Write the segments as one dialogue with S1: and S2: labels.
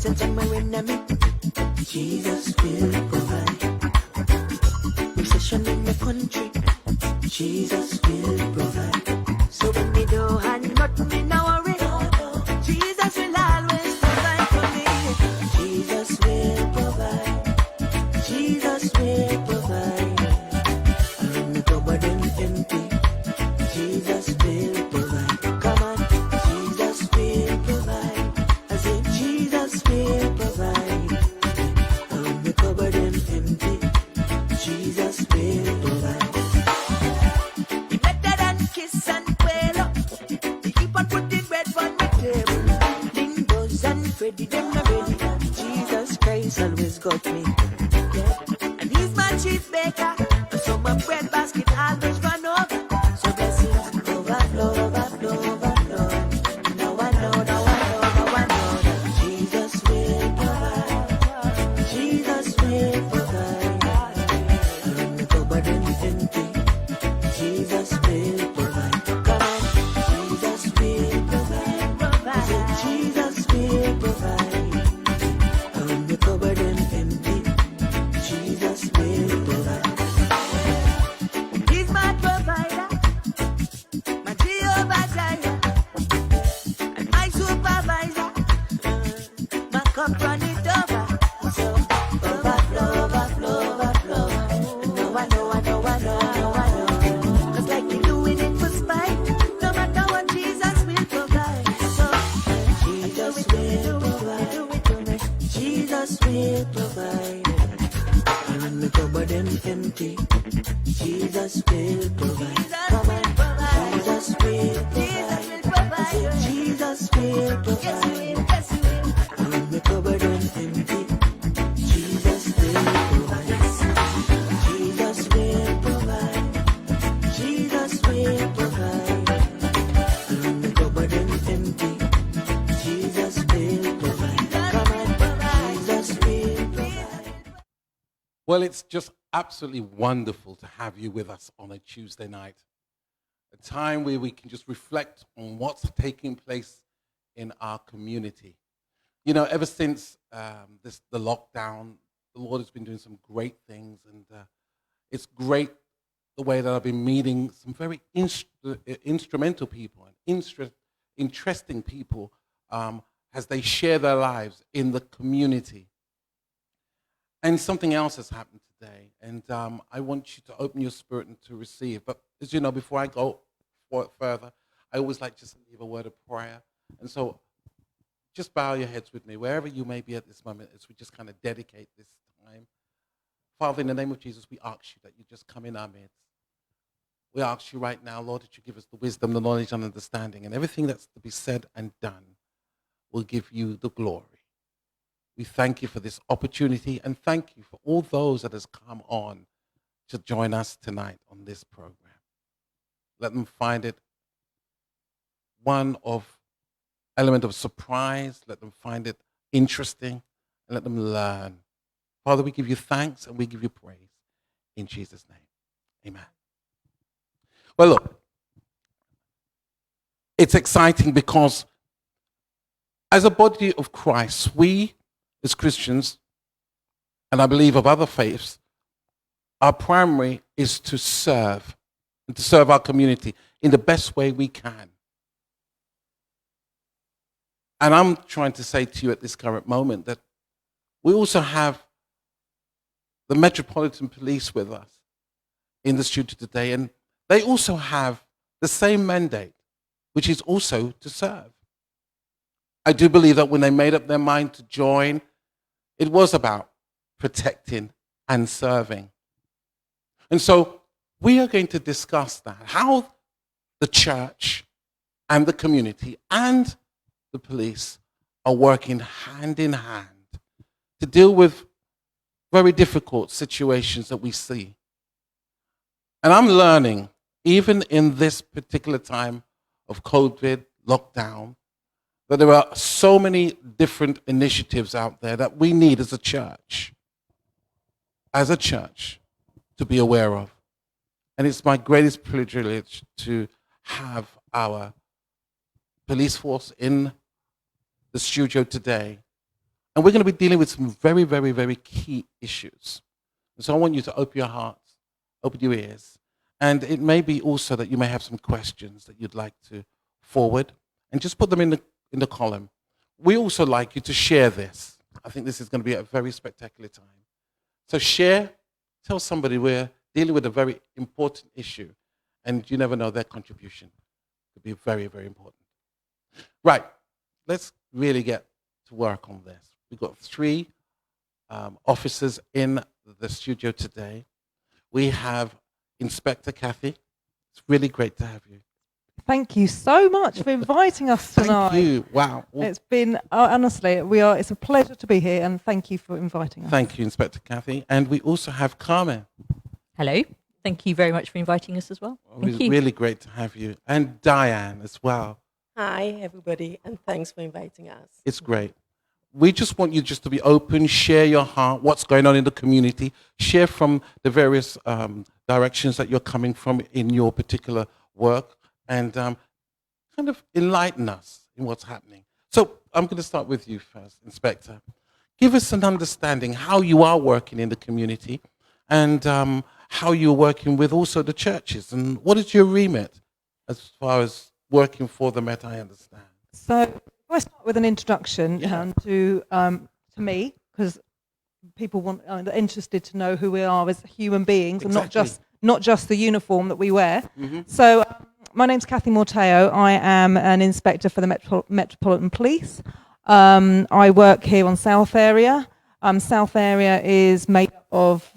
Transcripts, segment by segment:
S1: blessings on my enemy. Jesus will provide. Recession in the country, Jesus will provide. So when me don't have nothing, me no worry. Jesus will always provide for me. Jesus will provide. Jesus will provide. And when the cupboard empty, Jesus will provide. Come on, Jesus will provide. I say Jesus will provide. And when the cupboard empty, Jesus will provide. He better than kiss and quail. He keep on putting bread on my table. Lingos and Freddy, them not ready. Jesus Christ always got me. Yeah. And he's my chief baker. So my bread basket always run over. So blessings overflow, overflow, overflow. Now I know that Jesus will provide. Jesus will provide. And when the cupboard empty, Jesus will provide. Come on, Jesus will provide. I said Jesus will provide. And when the cupboard empty, Jesus will provide. He's my provider, my Jehovah Jireh, and my supervisor. My cup run it over, so overflow, overflow, overflow. I know. 'Cause like you're doing it for spite, no matter what Jesus will provide. So Jesus will provide. Jesus will provide. And when the cupboard empty, Jesus will provide. Come on, Jesus will provide. I said Jesus will provide. And when the cupboard empty, Jesus will provide. Jesus will provide. Jesus will provide. And when the cupboard empty, Jesus will provide. Come on, Jesus will provide.
S2: Well, it's just absolutely wonderful to have you with us on a Tuesday night. A time where we can just reflect on what's taking place in our community. You know, ever since the lockdown, the Lord has been doing some great things, and it's great the way that I've been meeting some very instrumental people and interesting people as they share their lives in the community. And something else has happened today, and I want you to open your spirit and to receive. But as you know, before I go further, I always like just to leave a word of prayer. And so just bow your heads with me, wherever you may be at this moment, as we just kind of dedicate this time. Father, in the name of Jesus, we ask you that you just come in our midst. We ask you right now, Lord, that you give us the wisdom, the knowledge, and understanding, and everything that's to be said and done will give you the glory. We thank you for this opportunity, and thank you for all those that has come on to join us tonight on this program. Let them find it one of element of surprise. Let them find it interesting, and let them learn. Father, we give you thanks and we give you praise in Jesus' name. Amen. Well, look, it's exciting because as a body of Christ, we as Christians, and I believe of other faiths, our primary is to serve and to serve our community in the best way we can. And I'm trying to say to you at this current moment that we also have the Metropolitan Police with us in the studio today, and they also have the same mandate, which is also to serve. I do believe that when they made up their mind to join, it was about protecting and serving. And so we are going to discuss that, how the church and the community and the police are working hand in hand to deal with very difficult situations that we see. And I'm learning, even in this particular time of COVID lockdown, that there are so many different initiatives out there that we need as a church, to be aware of. And it's my greatest privilege to have our police force in the studio today. And we're going to be dealing with some very, very, very key issues. And so I want you to open your hearts, open your ears. And it may be also that you may have some questions that you'd like to forward, and just put them in the column. We also like you to share this. I think this is going to be a very spectacular time. So share, tell somebody we're dealing with a very important issue, and you never know, their contribution could be very, very important. Right, let's really get to work on this. We've got 3 officers in the studio today. We have Inspector Kathy. It's really great to have you.
S3: Thank you so much for inviting us tonight.
S2: Thank you. Wow.
S3: It's been, honestly, it's a pleasure to be here, and thank you for inviting us.
S2: Thank you, Inspector Kathy. And we also have Carmen.
S4: Hello. Thank you very much for inviting us as well. Thank you.
S2: Really great to have you. And Diane as well.
S5: Hi, everybody, and thanks for inviting us.
S2: It's great. We just want you just to be open, share your heart, what's going on in the community, share from the various directions that you're coming from in your particular work, and kind of enlighten us in what's happening. So I'm going to start with you first, Inspector. Give us an understanding how you are working in the community, and how you're working with also the churches, and what is your remit as far as working for the Met, I understand.
S3: So if I start with an introduction to me, because people are interested to know who we are as human beings,
S2: Exactly.
S3: and not just the uniform that we wear.
S2: Mm-hmm.
S3: So my name's Kathy Morteo. I am an inspector for the Metropolitan Police. I work here on South Area. South Area is made up of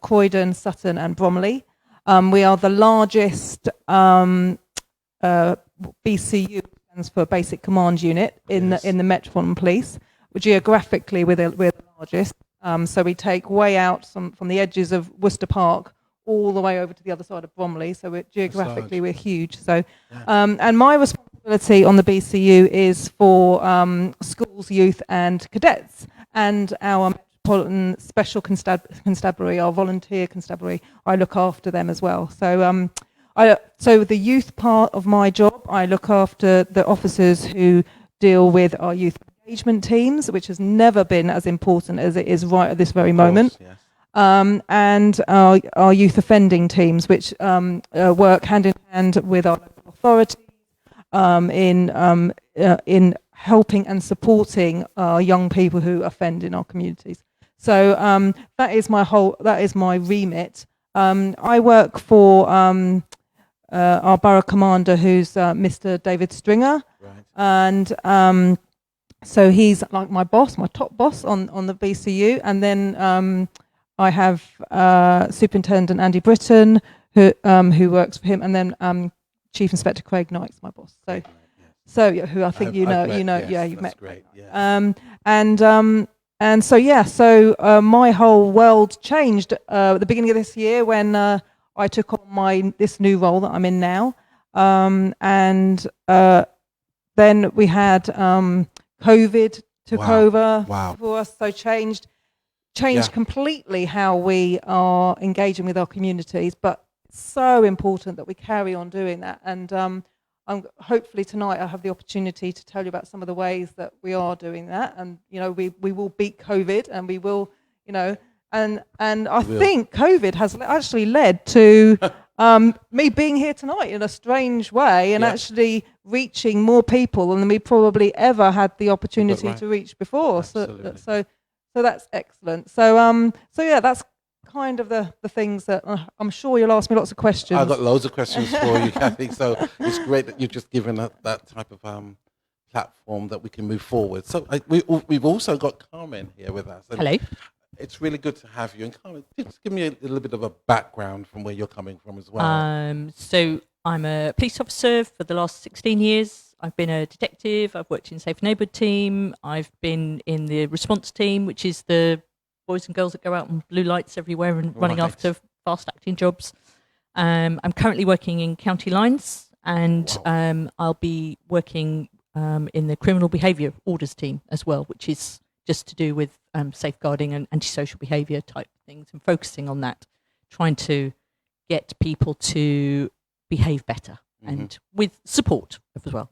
S3: Croydon, Sutton and Bromley. We are the largest BCU, stands for Basic Command Unit, in the Metropolitan Police. Geographically, we're the largest. So we take way out from the edges of Worcester Park all the way over to the other side of Bromley. So we're huge. So, and my responsibility on the BCU is for schools, youth and cadets. And our Metropolitan Special Constabulary, our volunteer constabulary, I look after them as well. So so the youth part of my job, I look after the officers who deal with our youth engagement teams, which has never been as important as it is right at this very moment.
S2: Yes.
S3: And our youth offending teams, which work hand in hand with our local authorities in helping and supporting young people who offend in our communities. So that is my remit. I work for our borough commander, who's Mr. David Stringer,
S2: Right.
S3: and so he's like my boss, my top boss on the BCU, and then I have Superintendent Andy Britton, who works for him, and then Chief Inspector Craig Knight's my boss. So who I think you've met.
S2: Great. Yeah.
S3: And so my whole world changed at the beginning of this year when I took on this new role that I'm in now, and then we had COVID took over for us, so changed completely how we are engaging with our communities. But it's so important that we carry on doing that, and hopefully tonight I'll have the opportunity to tell you about some of the ways that we are doing that, and we will beat COVID, and we will, and I think COVID has actually led to me being here tonight in a strange way, and actually reaching more people than we probably ever had the opportunity to reach before. So that's excellent. So that's kind of the things that I'm sure you'll ask me lots of questions.
S2: I've got loads of questions for you, Kathy. So it's great that you've just given that type of platform that we can move forward. So we've also got Carmen here with us.
S4: Hello.
S2: It's really good to have you. And Carmen, just give me a little bit of a background from where you're coming from as well.
S4: So I'm a police officer for the last 16 years. I've been a detective. I've worked in Safe Neighbourhood team. I've been in the response team, which is the boys and girls that go out on blue lights everywhere and running after fast-acting jobs. I'm currently working in county lines, and I'll be working in the criminal behaviour orders team as well, which is just to do with safeguarding and antisocial behaviour type things, and focusing on that, trying to get people to behave better and with support as well.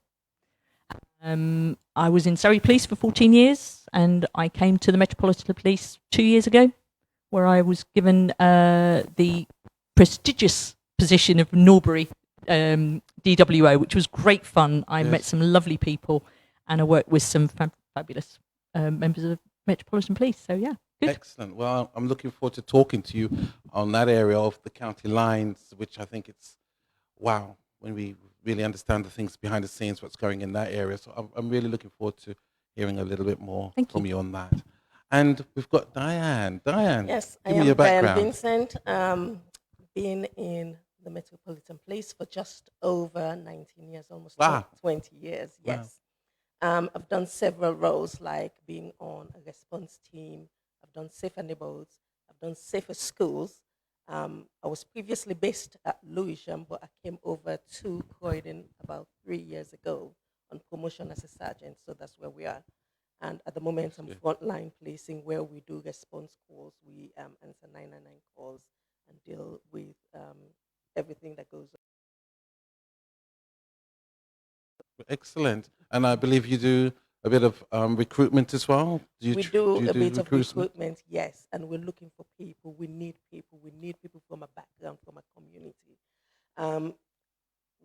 S4: I was in Surrey Police for 14 years. and I came to the Metropolitan Police 2 years ago, where I was given the prestigious position of Norbury DWO, which was great fun. I met some lovely people, and I worked with some fabulous members of Metropolitan Police. So yeah, good.
S2: Excellent. Well, I'm looking forward to talking to you on that area of the county lines, which I think it's, wow, when we really understand the things behind the scenes, what's going in that area. So I'm really looking forward to hearing a little bit more from you on that. And we've got Diane. Diane,
S5: Yes, I
S2: give me
S5: am
S2: your
S5: Diane
S2: background.
S5: Vincent. Been in the Metropolitan Police for just over 19 years, almost
S2: Wow.
S5: 20 years.
S2: Wow.
S5: Yes. I've done several roles, like being on a response team. I've done safer neighborhoods. I've done safer schools. I was previously based at Lewisham, but I came over to Croydon about 3 years ago on promotion as a sergeant. So that's where we are. And at the moment, I'm frontline policing, where we do response calls. We answer 999 calls and deal with everything that goes on.
S2: Excellent. And I believe you do a bit of recruitment as well.
S5: We do a bit of recruitment, yes, and we're looking for people. We need people. We need people from a background, from a community.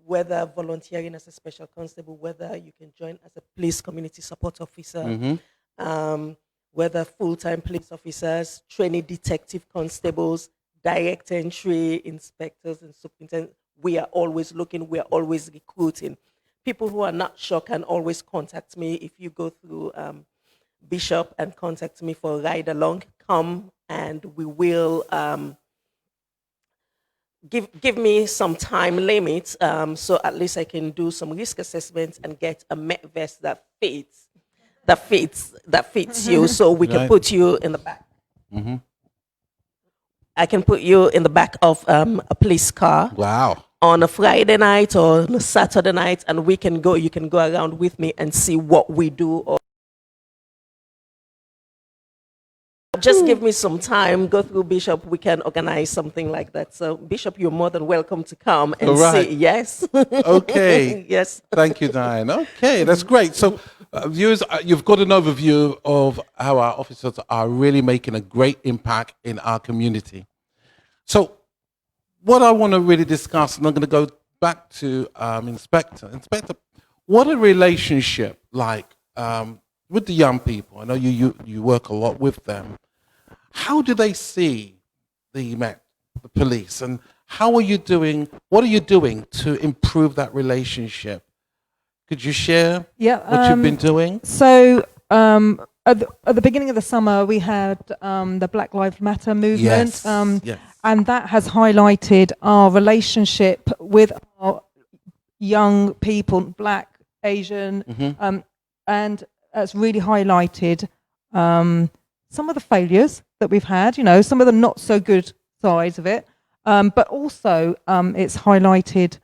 S5: Whether volunteering as a special constable, whether you can join as a police community support officer, whether full-time police officers, trainee detective constables, direct entry inspectors and superintendents. We are always looking. We are always recruiting. People who are not sure can always contact me. If you go through Bishop and contact me for a ride along, come and we will give me some time limit, so at least I can do some risk assessments and get a Met vest that fits you, so we can put you in the back. I can put you in the back of a police car.
S2: Wow.
S5: On a Friday night or on a Saturday night, and we can go. You can go around with me and see what we do. Or just give me some time. Go through Bishop. We can organize something like that. So Bishop, you're more than welcome to come and see. Yes.
S2: Okay.
S5: Yes.
S2: Thank you, Diane. Okay, that's great. So, viewers, you've got an overview of how our officers are really making a great impact in our community. So, what I want to really discuss, and I'm going to go back to Inspector. Inspector, what a relationship like with the young people. I know you work a lot with them. How do they see the police, and how are you doing? What are you doing to improve that relationship? Could you share what you've been doing?
S3: So at the beginning of the summer, we had the Black Lives Matter movement,
S2: Yes.
S3: and that has highlighted our relationship with our young people, Black, Asian, and it's really highlighted some of the failures that we've had, some of the not so good sides of it, but also it's highlighted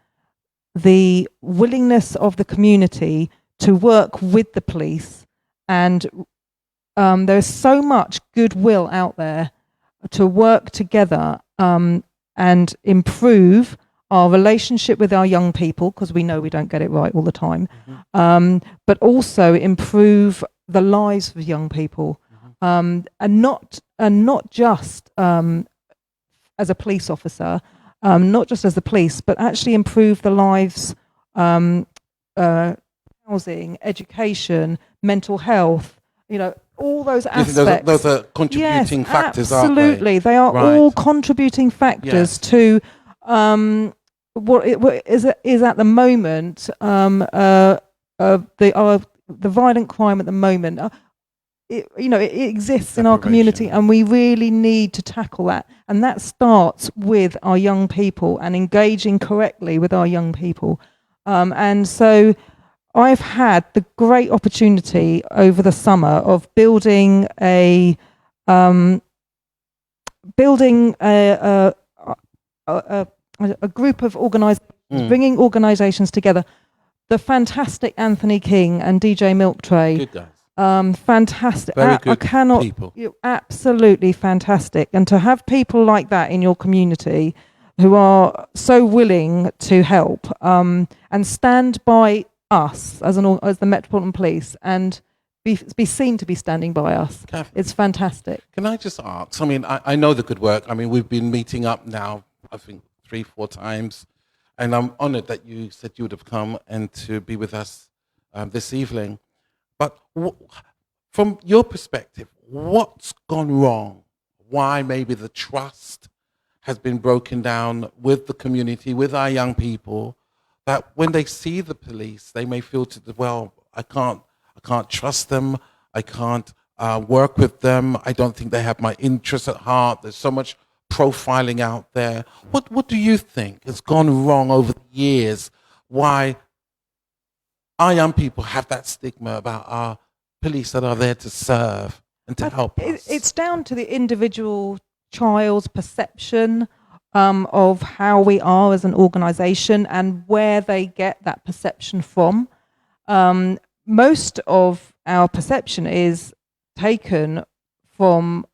S3: the willingness of the community to work with the police, and there's so much goodwill out there to work together and improve our relationship with our young people, because we know we don't get it right all the time, but also improve the lives of young people, and not just as a police officer, not just as the police, but actually improve the lives, housing, education, mental health, all those aspects.
S2: Those are contributing factors, aren't they?
S3: Absolutely. They are all contributing factors to what is at the moment, the violent crime at the moment. It exists in our community, and we really need to tackle that. And that starts with our young people and engaging correctly with our young people. And so I've had the great opportunity over the summer of building a group of organisations, bringing organisations together. The fantastic Anthony King and DJ Milk Tray.
S2: Good guys.
S3: Fantastic.
S2: Very good people.
S3: Absolutely fantastic. And to have people like that in your community who are so willing to help and stand by us as the Metropolitan Police and be seen to be standing by us.
S2: Catherine,
S3: It's fantastic.
S2: can I just ask? I mean, I know the good work. I mean, we've been meeting up now, I think 3-4 times, and I'm honoured that you said you would have come and to be with us this evening. But from your perspective, what's gone wrong? Why maybe the trust has been broken down with the community, with our young people, that when they see the police, they may feel well, I can't trust them. I can't work with them. I don't think they have my interests at heart. There's so much profiling out there. What do you think has gone wrong over the years? Why our young people have that stigma about our police that are there to serve and to help us?
S3: It's down to the individual child's perception of how we are as an organisation and where they get that perception from. Most of our perception is taken from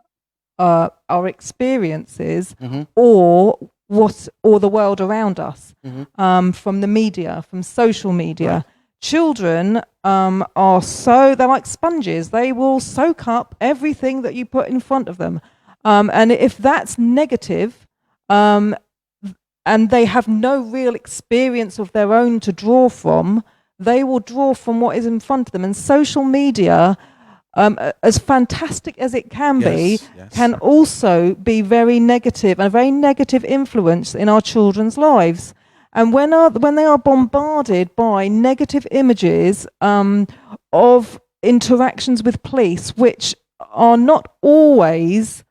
S3: our experiences or the world around us, from the media, from social media. Right. Children they're like sponges. They will soak up everything that you put in front of them. And if that's negative, and they have no real experience of their own to draw from, they will draw from what is in front of them. And social media, as fantastic as it can be, can also be very negative and a very negative influence in our children's lives. And when they are bombarded by negative images of interactions with police, which are not always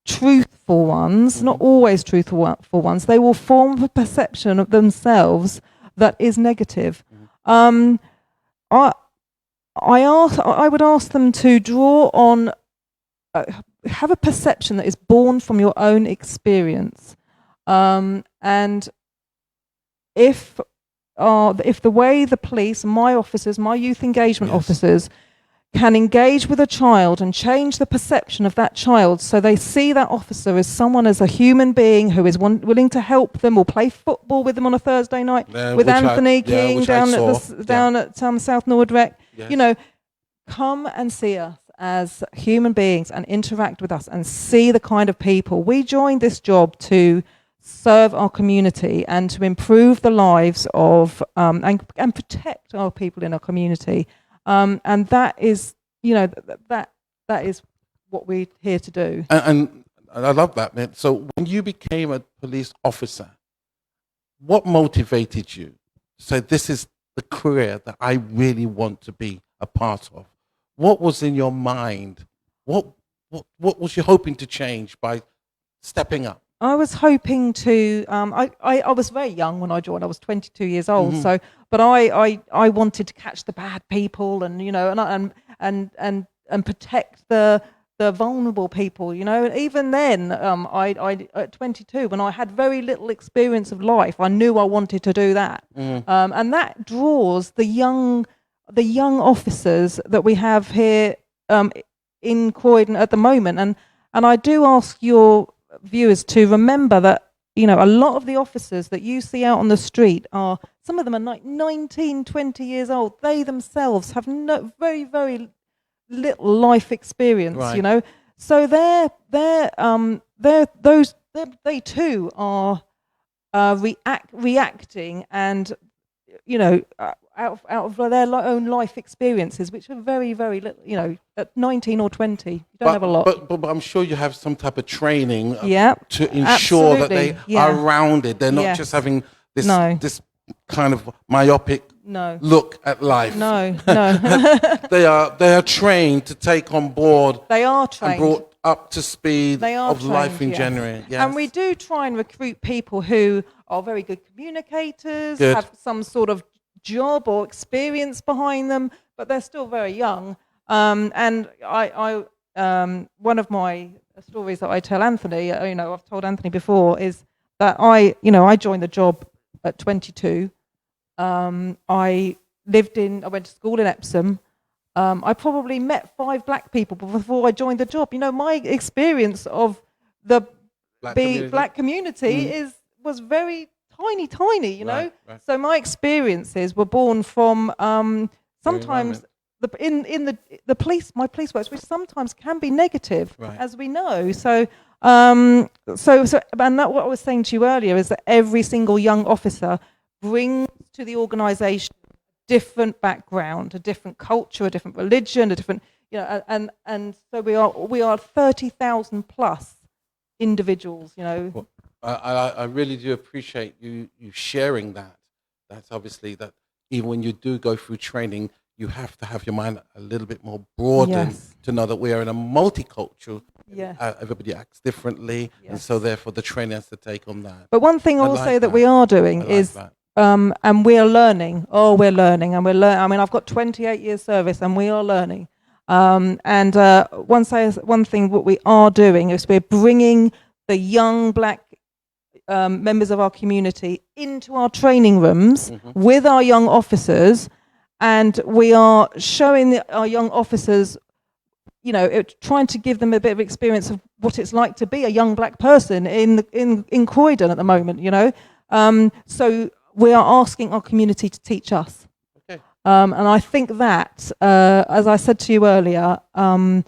S3: truthful ones, not always truthful ones, they will form a perception of themselves that is negative. I would ask them to draw on, have a perception that is born from your own experience, and if the way the police, my officers, my youth engagement officers, can engage with a child and change the perception of that child so they see that officer as someone, as a human being who is willing to help them, or play football with them on a Thursday night with Anthony King down at South Nordrec. Yes. You know, come and see us as human beings and interact with us and see the kind of people. We joined this job to serve our community and to improve the lives of and protect our people in our community. And that is, that is what we're here to do.
S2: And I love that, man. So when you became a police officer, what motivated you to say, this is the career that I really want to be a part of? What was in your mind? What was you hoping to change by stepping up?
S3: I was hoping to. I was very young when I joined. I was 22 years old. So, but I wanted to catch the bad people, and and protect the vulnerable people. And even then, I at 22, when I had very little experience of life, I knew I wanted to do that. And that draws the young officers that we have here in Croydon at the moment. And I do ask your viewers to remember that a lot of the officers that you see out on the street some of them are like 19, 20 years old. They themselves have very, very little life experience. Right. So they too are reacting and out of their own life experiences, which are very, very little. At 19 or 20, you don't have a lot.
S2: But I'm sure you have some type of training to ensure
S3: absolutely.
S2: that they are rounded. They're not just having this kind of myopic look at life.
S3: No.
S2: They are trained to take on board.
S3: They are trained.
S2: And brought up to speed of trained, life in general. Yes.
S3: And we do try and recruit people who are very good communicators, have some sort of job or experience behind them, but they're still very young. And I one of my stories that I tell Anthony, I've told Anthony before, is that I joined the job at 22. I went to school in Epsom. I probably met 5 black people before I joined the job. My experience of the black community was very tiny, Right. So my experiences were born from sometimes the police, my police works, which sometimes can be negative,
S2: Right.
S3: as we know. So, and that what I was saying to you earlier is that every single young officer brings to the organisation a different background, a different culture, a different religion, a different, and so we are 30,000 plus individuals,
S2: Well, I really do appreciate you sharing that. That's obviously that even when you do go through training, you have to have your mind a little bit more broadened
S3: Yes.
S2: to know that we are in a multicultural.
S3: Yeah.
S2: Everybody acts differently, and so therefore the trainer has to take on that.
S3: But one thing
S2: I
S3: also
S2: like
S3: that we are doing
S2: I like
S3: is,
S2: that.
S3: and we are learning. Oh, we're learning, and we're learning. I mean, I've got 28 years service, and we are learning. And one thing what we are doing is we're bringing the young black members of our community into our training rooms with our young officers, and we are showing our young officers, trying to give them a bit of experience of what it's like to be a young black person in Croydon at the moment. So we are asking our community to teach us.
S2: Okay.
S3: And I think that, as I said to you earlier, one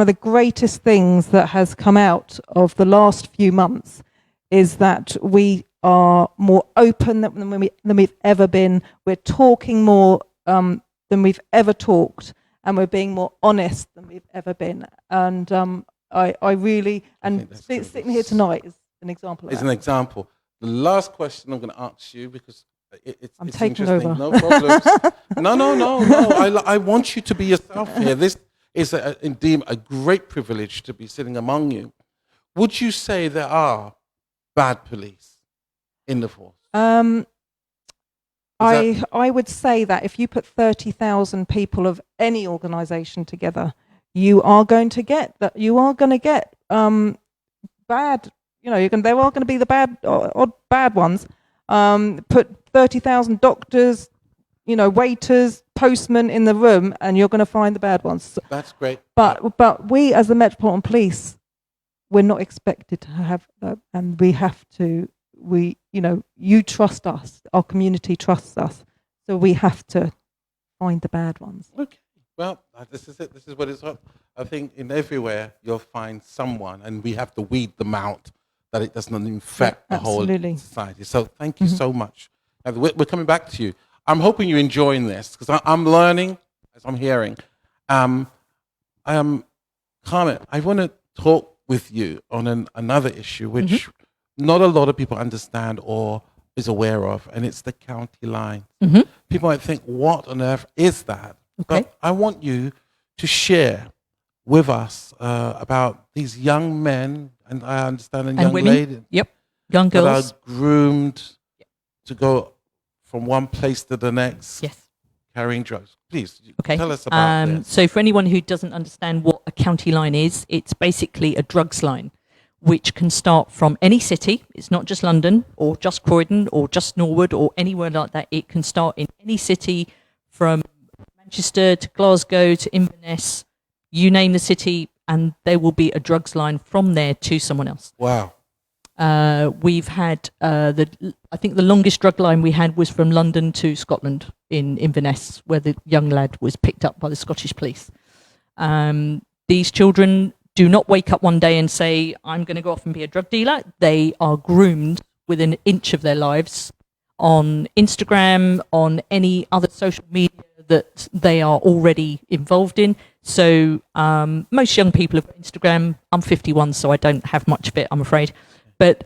S3: of the greatest things that has come out of the last few months is that we are more open than we've ever been. We're talking more than we've ever talked, and we're being more honest than we've ever been. And I really, and sitting here tonight is an example of
S2: It's
S3: that.
S2: an example. The last question I'm going to ask you, because it's
S3: taking
S2: interesting.
S3: over.
S2: No problems. No. I want you to be yourself here. This is indeed a great privilege to be sitting among you. Would you say there are bad police in the force?
S3: I would say that if you put 30,000 people of any organisation together, you are going to get that. You are going to get bad. There are going to be the bad ones. Put 30,000 doctors, waiters, postmen in the room, and you're going to find the bad ones.
S2: That's great.
S3: But we, as the Metropolitan Police, we're not expected to have that, and we have to. You trust us. Our community trusts us, so we have to find the bad ones.
S2: Okay. Well, this is it. This is what it's up. I think in everywhere you'll find someone, and we have to weed them out, that it doesn't infect the whole society. So thank you so much. And we're coming back to you. I'm hoping you're enjoying this, because I'm learning as I'm hearing. Carmen, I want to talk with you on another issue, which not a lot of people understand or is aware of, and it's the county line. People might think, what on earth is that?
S4: Okay.
S2: But I want you to share with us about these young men, and I understand, and young
S4: women.
S2: ladies.
S4: Yep. Young
S2: That
S4: girls.
S2: are groomed to go from one place to the next,
S4: Yes.
S2: carrying drugs. Please,
S4: Okay.
S2: tell us about this.
S4: So for anyone who doesn't understand what a county line is, it's basically a drugs line, which can start from any city. It's not just London or just Croydon or just Norwood or anywhere like that. It can start in any city, from Manchester to Glasgow to Inverness, you name the city, and there will be a drugs line from there to someone else.
S2: Wow.
S4: We've had I think the longest drug line we had was from London to Scotland in Inverness, where the young lad was picked up by the Scottish police. These children do not wake up one day and say, I'm going to go off and be a drug dealer. They are groomed within an inch of their lives on Instagram, on any other social media that they are already involved in. So most young people have Instagram. I'm 51, so I don't have much of it, I'm afraid. But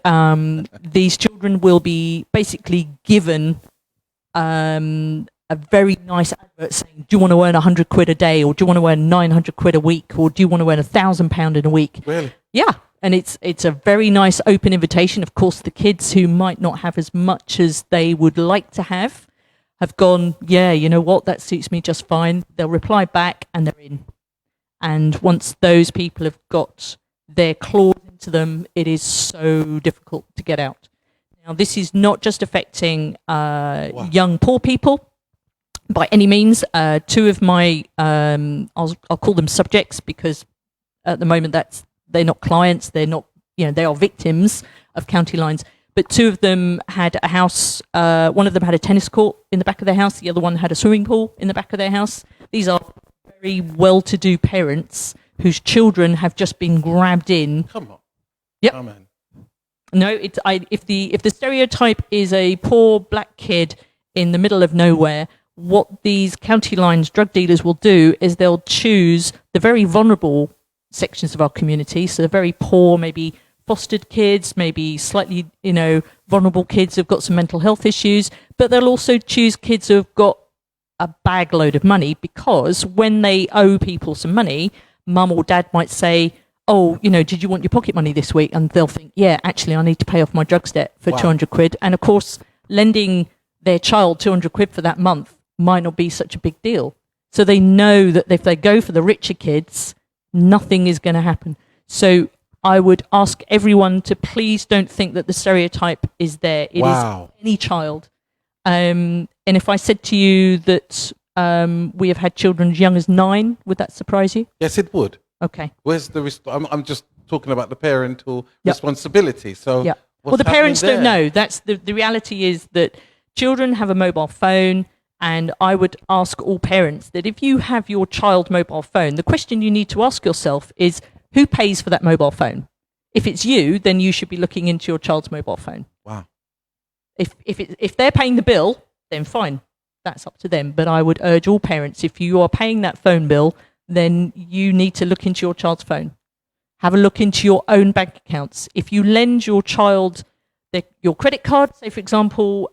S4: these children will be basically given a very nice advert saying, do you want to earn 100 quid a day, or do you want to earn 900 quid a week, or do you want to earn £1,000 in a week?
S2: Really?
S4: Yeah. And it's a very nice open invitation. Of course, the kids who might not have as much as they would like to have gone, yeah, you know what, that suits me just fine. They'll reply back and they're in. And once those people have got their claws into them, it is so difficult to get out. Now, this is not just affecting young poor people by any means. Two of my, I'll call them subjects, because at the moment they're not clients, they're not, they are victims of county lines. But two of them had a house. One of them had a tennis court in the back of their house. The other one had a swimming pool in the back of their house. These are very well-to-do parents whose children have just been grabbed in.
S2: Come on.
S4: Yep.
S2: Come on.
S4: No, if the stereotype is a poor black kid in the middle of nowhere, what these county lines drug dealers will do is they'll choose the very vulnerable sections of our community, so the very poor, maybe fostered kids, maybe slightly, vulnerable kids who've got some mental health issues, but they'll also choose kids who've got a bag load of money, because when they owe people some money, mum or dad might say, oh, did you want your pocket money this week? And they'll think, yeah, actually, I need to pay off my drugs debt for 200 quid. And of course, lending their child 200 quid for that month might not be such a big deal. So they know that if they go for the richer kids, nothing is going to happen. So I would ask everyone to please don't think that the stereotype is there. It is any child. And if I said to you that we have had children as young as 9, would that surprise you?
S2: Yes, it would.
S4: Okay.
S2: Where's the I'm just talking about the parental responsibility. So
S4: well, the parents don't know. That's the reality is that children have a mobile phone, and I would ask all parents that if you have your child mobile phone, the question you need to ask yourself is, who pays for that mobile phone? If it's you, then you should be looking into your child's mobile phone.
S2: Wow.
S4: If they're paying the bill, then fine. That's up to them. But I would urge all parents, if you are paying that phone bill, then you need to look into your child's phone. Have a look into your own bank accounts. If you lend your child your credit card, say, for example,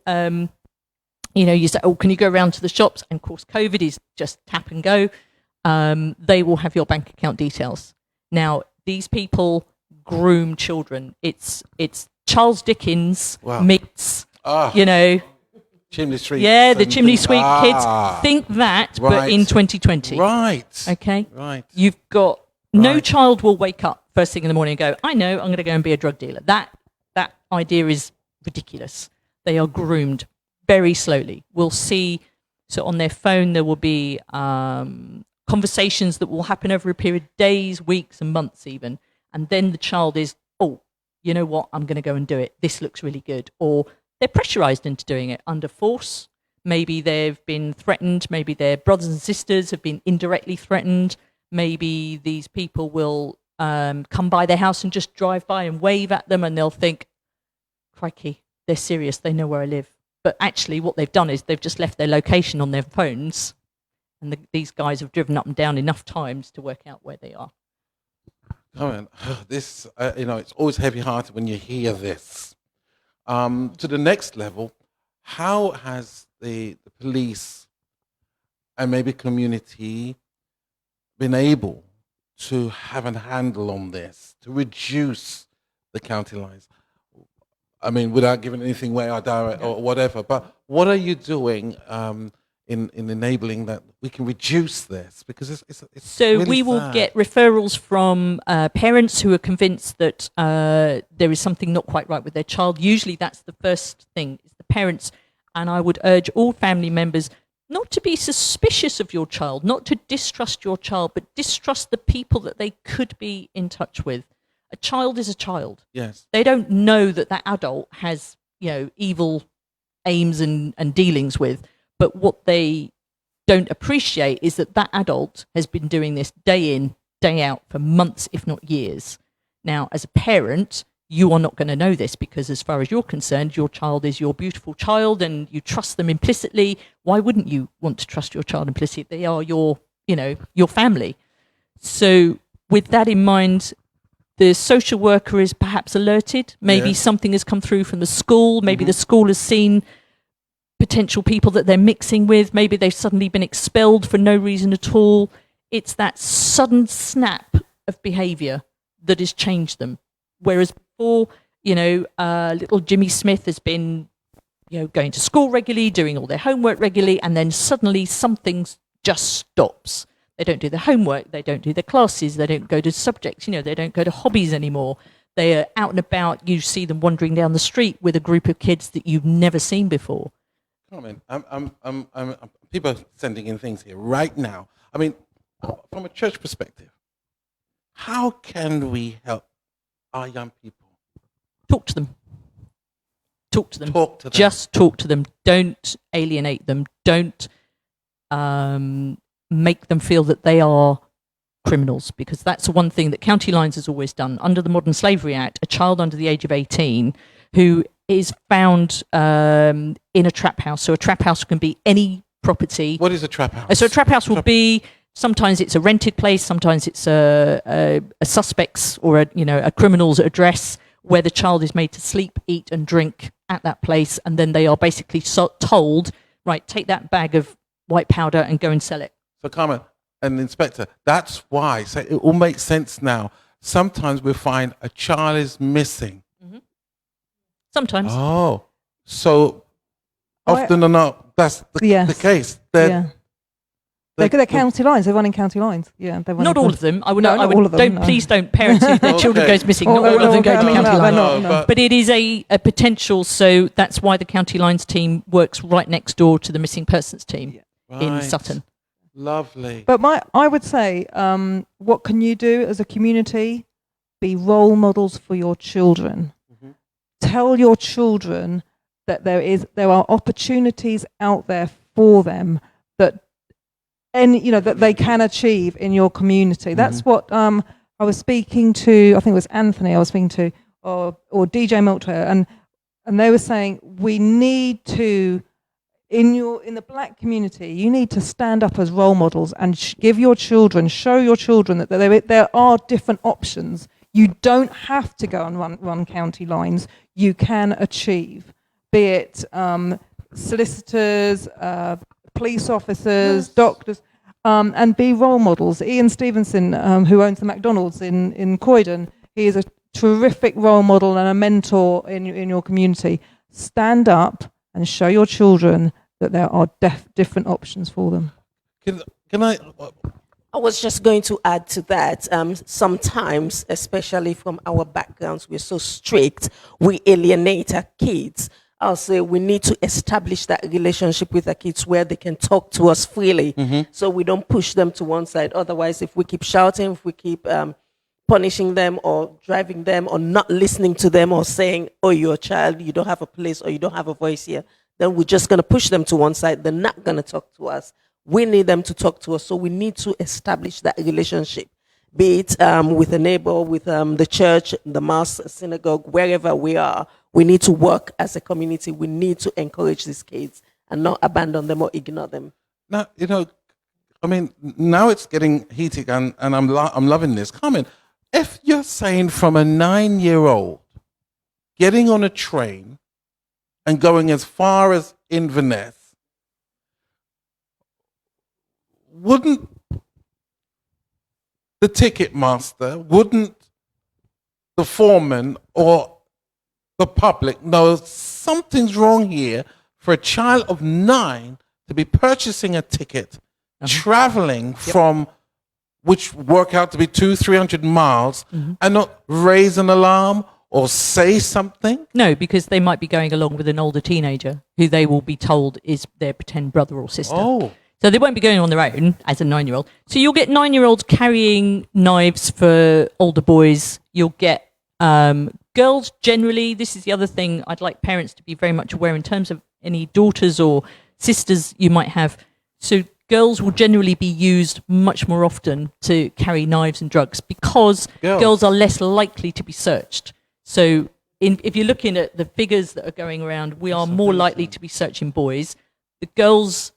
S4: you say, oh, can you go around to the shops? And of course, COVID is just tap and go. They will have your bank account details. Now, these people groom children. It's Charles Dickens meets,
S2: Chimney Sweep.
S4: Yeah, the Chimney Sweep kids. Think that, but in 2020.
S2: Right.
S4: Okay?
S2: Right.
S4: You've got, no child will wake up first thing in the morning and go, I know, I'm going to go and be a drug dealer. That idea is ridiculous. They are groomed very slowly. We'll see, so on their phone there will be conversations that will happen over a period of days, weeks and months even. And then the child is, oh, you know what, I'm going to go and do it. This looks really good. Or they're pressurized into doing it under force. Maybe they've been threatened. Maybe their brothers and sisters have been indirectly threatened. Maybe these people will come by their house and just drive by and wave at them, and they'll think, crikey, they're serious, they know where I live. But actually what they've done is they've just left their location on their phones, and these guys have driven up and down enough times to work out where they are.
S2: Come on. This, it's always heavy-hearted when you hear this. To the next level, how has the police and maybe community been able to have a handle on this, to reduce the county lines? I mean, without giving anything away or whatever, but what are you doing in enabling that we can reduce this? Because it's
S4: so
S2: really
S4: we will
S2: sad.
S4: get referrals from parents who are convinced that there is something not quite right with their child. Usually that's the first thing, is the parents. And I would urge all family members not to be suspicious of your child, not to distrust your child, but distrust the people that they could be in touch with. A child is a child.
S2: Yes.
S4: They don't know that adult has, evil aims and dealings with. But what they don't appreciate is that adult has been doing this day in, day out for months, if not years. Now, as a parent, you are not going to know this, because as far as you're concerned, your child is your beautiful child and you trust them implicitly. Why wouldn't you want to trust your child implicitly? They are your family. So with that in mind, the social worker is perhaps alerted. Maybe something has come through from the school. Maybe the school has seen potential people that they're mixing with. Maybe they've suddenly been expelled for no reason at all. It's that sudden snap of behaviour that has changed them. Whereas before, little Jimmy Smith has been, going to school regularly, doing all their homework regularly, and then suddenly something just stops. They don't do their homework, they don't do their classes, they don't go to subjects, they don't go to hobbies anymore. They are out and about. You see them wandering down the street with a group of kids that you've never seen before.
S2: I mean, I'm people are sending in things here right now. I mean, from a church perspective, how can we help our young people?
S4: Talk to them. Talk to them.
S2: Talk to them.
S4: Just talk to them. Don't alienate them. Don't make them feel that they are criminals, because that's the one thing that County Lines has always done. Under the Modern Slavery Act, a child under the age of 18 who is found in a trap house, so a trap house can be any property.
S2: What is a trap house?
S4: So a trap house will be, sometimes it's a rented place, sometimes it's a suspect's or a criminal's address where the child is made to sleep, eat and drink at that place, and then they are basically told, right, take that bag of white powder and go and sell it.
S2: So Carmen and Inspector, that's why, so it all makes sense now. Sometimes we find a child is missing.
S4: Sometimes.
S2: Oh, so often or not, that's the case.
S3: They're county lines. They run in county lines. Yeah, they run
S4: not all of them. I would.
S3: No, not all of them.
S4: Please don't parents who their children goes missing. Not all of them go to county lines. But it is a potential. So that's why the county lines team works right next door to the missing persons team in Sutton.
S2: Lovely.
S3: But I would say, what can you do as a community? Be role models for your children. Tell your children that there are opportunities out there for them that that they can achieve in your community. That's what I was speaking to. I think it was Anthony. I was speaking to, or DJ Miltware, and they were saying we need to in the black community. You need to stand up as role models and show your children that there are different options. You don't have to go and run county lines. You can achieve, be it solicitors, police officers, doctors, and be role models. Ian Stevenson, who owns the McDonald's in Croydon, he is a terrific role model and a mentor in your community. Stand up and show your children that there are different options for them.
S2: Can I...
S5: I was just going to add to that. Sometimes, especially from our backgrounds, we're so strict, we alienate our kids. I'll say we need to establish that relationship with our kids where they can talk to us freely, so we don't push them to one side. Otherwise, if we keep shouting, if we keep punishing them or driving them or not listening to them or saying, oh, you're a child, you don't have a place or you don't have a voice here, then we're just going to push them to one side. They're not going to talk to us. We need them to talk to us, so we need to establish that relationship, be it with a neighbor, with the church, the mosque, synagogue, wherever we are. We need to work as a community. We need to encourage these kids and not abandon them or ignore them.
S2: Now, I mean, now it's getting heated, and I'm loving this. Carmen, if you're saying from a 9-year-old getting on a train and going as far as Inverness, wouldn't the ticket master, wouldn't the foreman or the public know something's wrong here for a child of 9 to be purchasing a ticket, traveling from, which work out to be 200-300 miles, and not raise an alarm or say something?
S4: No, because they might be going along with an older teenager who they will be told is their pretend brother or sister.
S2: Oh.
S4: So they won't be going on their own as a 9-year-old. So you'll get 9-year-olds carrying knives for older boys. You'll get girls generally. This is the other thing I'd like parents to be very much aware in terms of any daughters or sisters you might have. So girls will generally be used much more often to carry knives and drugs because girls are less likely to be searched. So if you're looking at the figures that are going around, we are more likely to be searching boys. The girls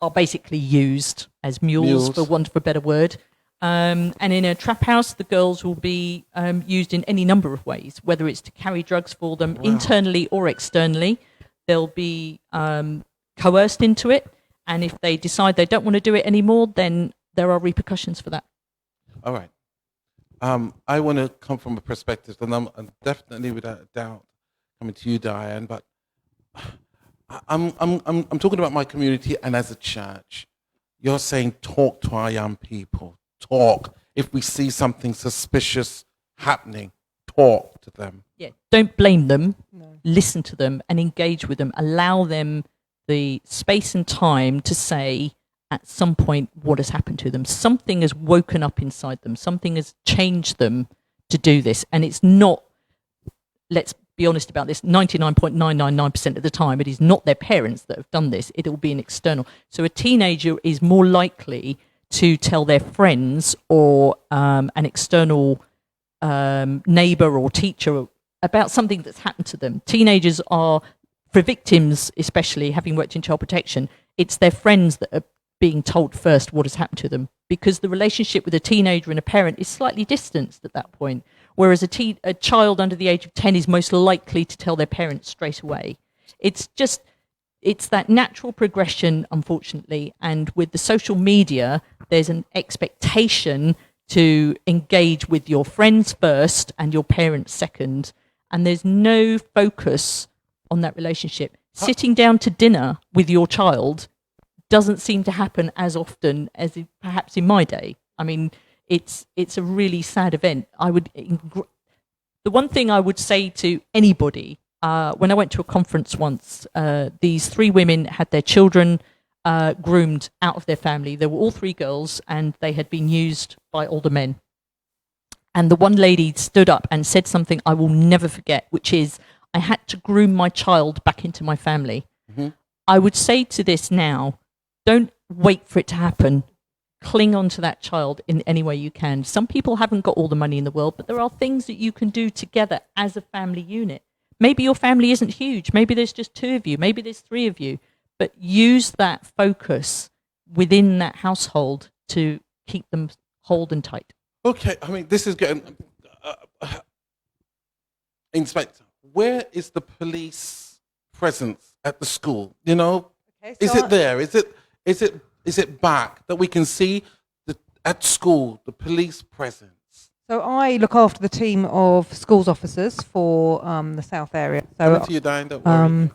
S4: are basically used as mules, for want of a better word. And in a trap house, the girls will be used in any number of ways, whether it's to carry drugs for them internally or externally. They'll be coerced into it. And if they decide they don't want to do it anymore, then there are repercussions for that.
S2: All right. I want to come from a perspective, and I'm definitely without a doubt coming to you, Diane, but I'm talking about my community and as a church. You're saying talk to our young people. Talk. If we see something suspicious happening, talk to them.
S4: Yeah. Don't blame them. No. Listen to them and engage with them. Allow them the space and time to say at some point what has happened to them. Something has woken up inside them. Something has changed them to do this. And it's not, let's be honest about this, 99.999% of the time, it is not their parents that have done this. It will be an external. So a teenager is more likely to tell their friends or an external neighbour or teacher about something that's happened to them. Teenagers are, for victims especially, having worked in child protection, it's their friends that are being told first what has happened to them, because the relationship with a teenager and a parent is slightly distanced at that point, whereas a child under the age of 10 is most likely to tell their parents straight away. It's that natural progression, unfortunately, and with the social media, there's an expectation to engage with your friends first and your parents second, and there's no focus on that relationship. Sitting down to dinner with your child doesn't seem to happen as often as perhaps in my day. I mean, it's a really sad event. The one thing I would say to anybody, when I went to a conference once, these 3 women had their children groomed out of their family. They were all 3 girls, and they had been used by older men. And the one lady stood up and said something I will never forget, which is, I had to groom my child back into my family. Mm-hmm. I would say to this now, don't wait for it to happen. Cling on to that child in any way you can. Some people haven't got all the money in the world, but there are things that you can do together as a family unit. Maybe your family isn't huge. Maybe there's just 2 of you. Maybe there's 3 of you. But use that focus within that household to keep them hold and tight.
S2: Okay, I mean, this is getting... Inspector, where is the police presence at the school? You know,
S3: Okay,
S2: is it there? Is it back that we can see at school the police presence?
S3: So I look after the team of schools officers for the South area. So
S2: Coming to you, Diane, don't worry.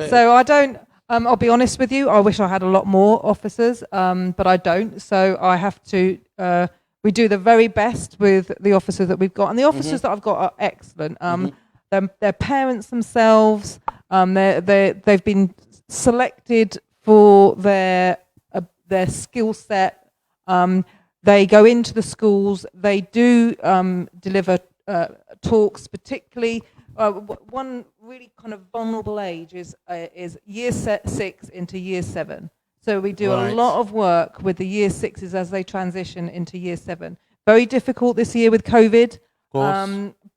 S3: so I don't. I'll be honest with you. I wish I had a lot more officers, but I don't. So I have to. We do the very best with the officers that we've got, and the officers that I've got are excellent. They're parents themselves. They've been selected for their skill set. They go into the schools. They do deliver talks, particularly. One really kind of vulnerable age is year 6 into year 7. So we do a lot of work with the year 6s as they transition into year 7. Very difficult this year with COVID,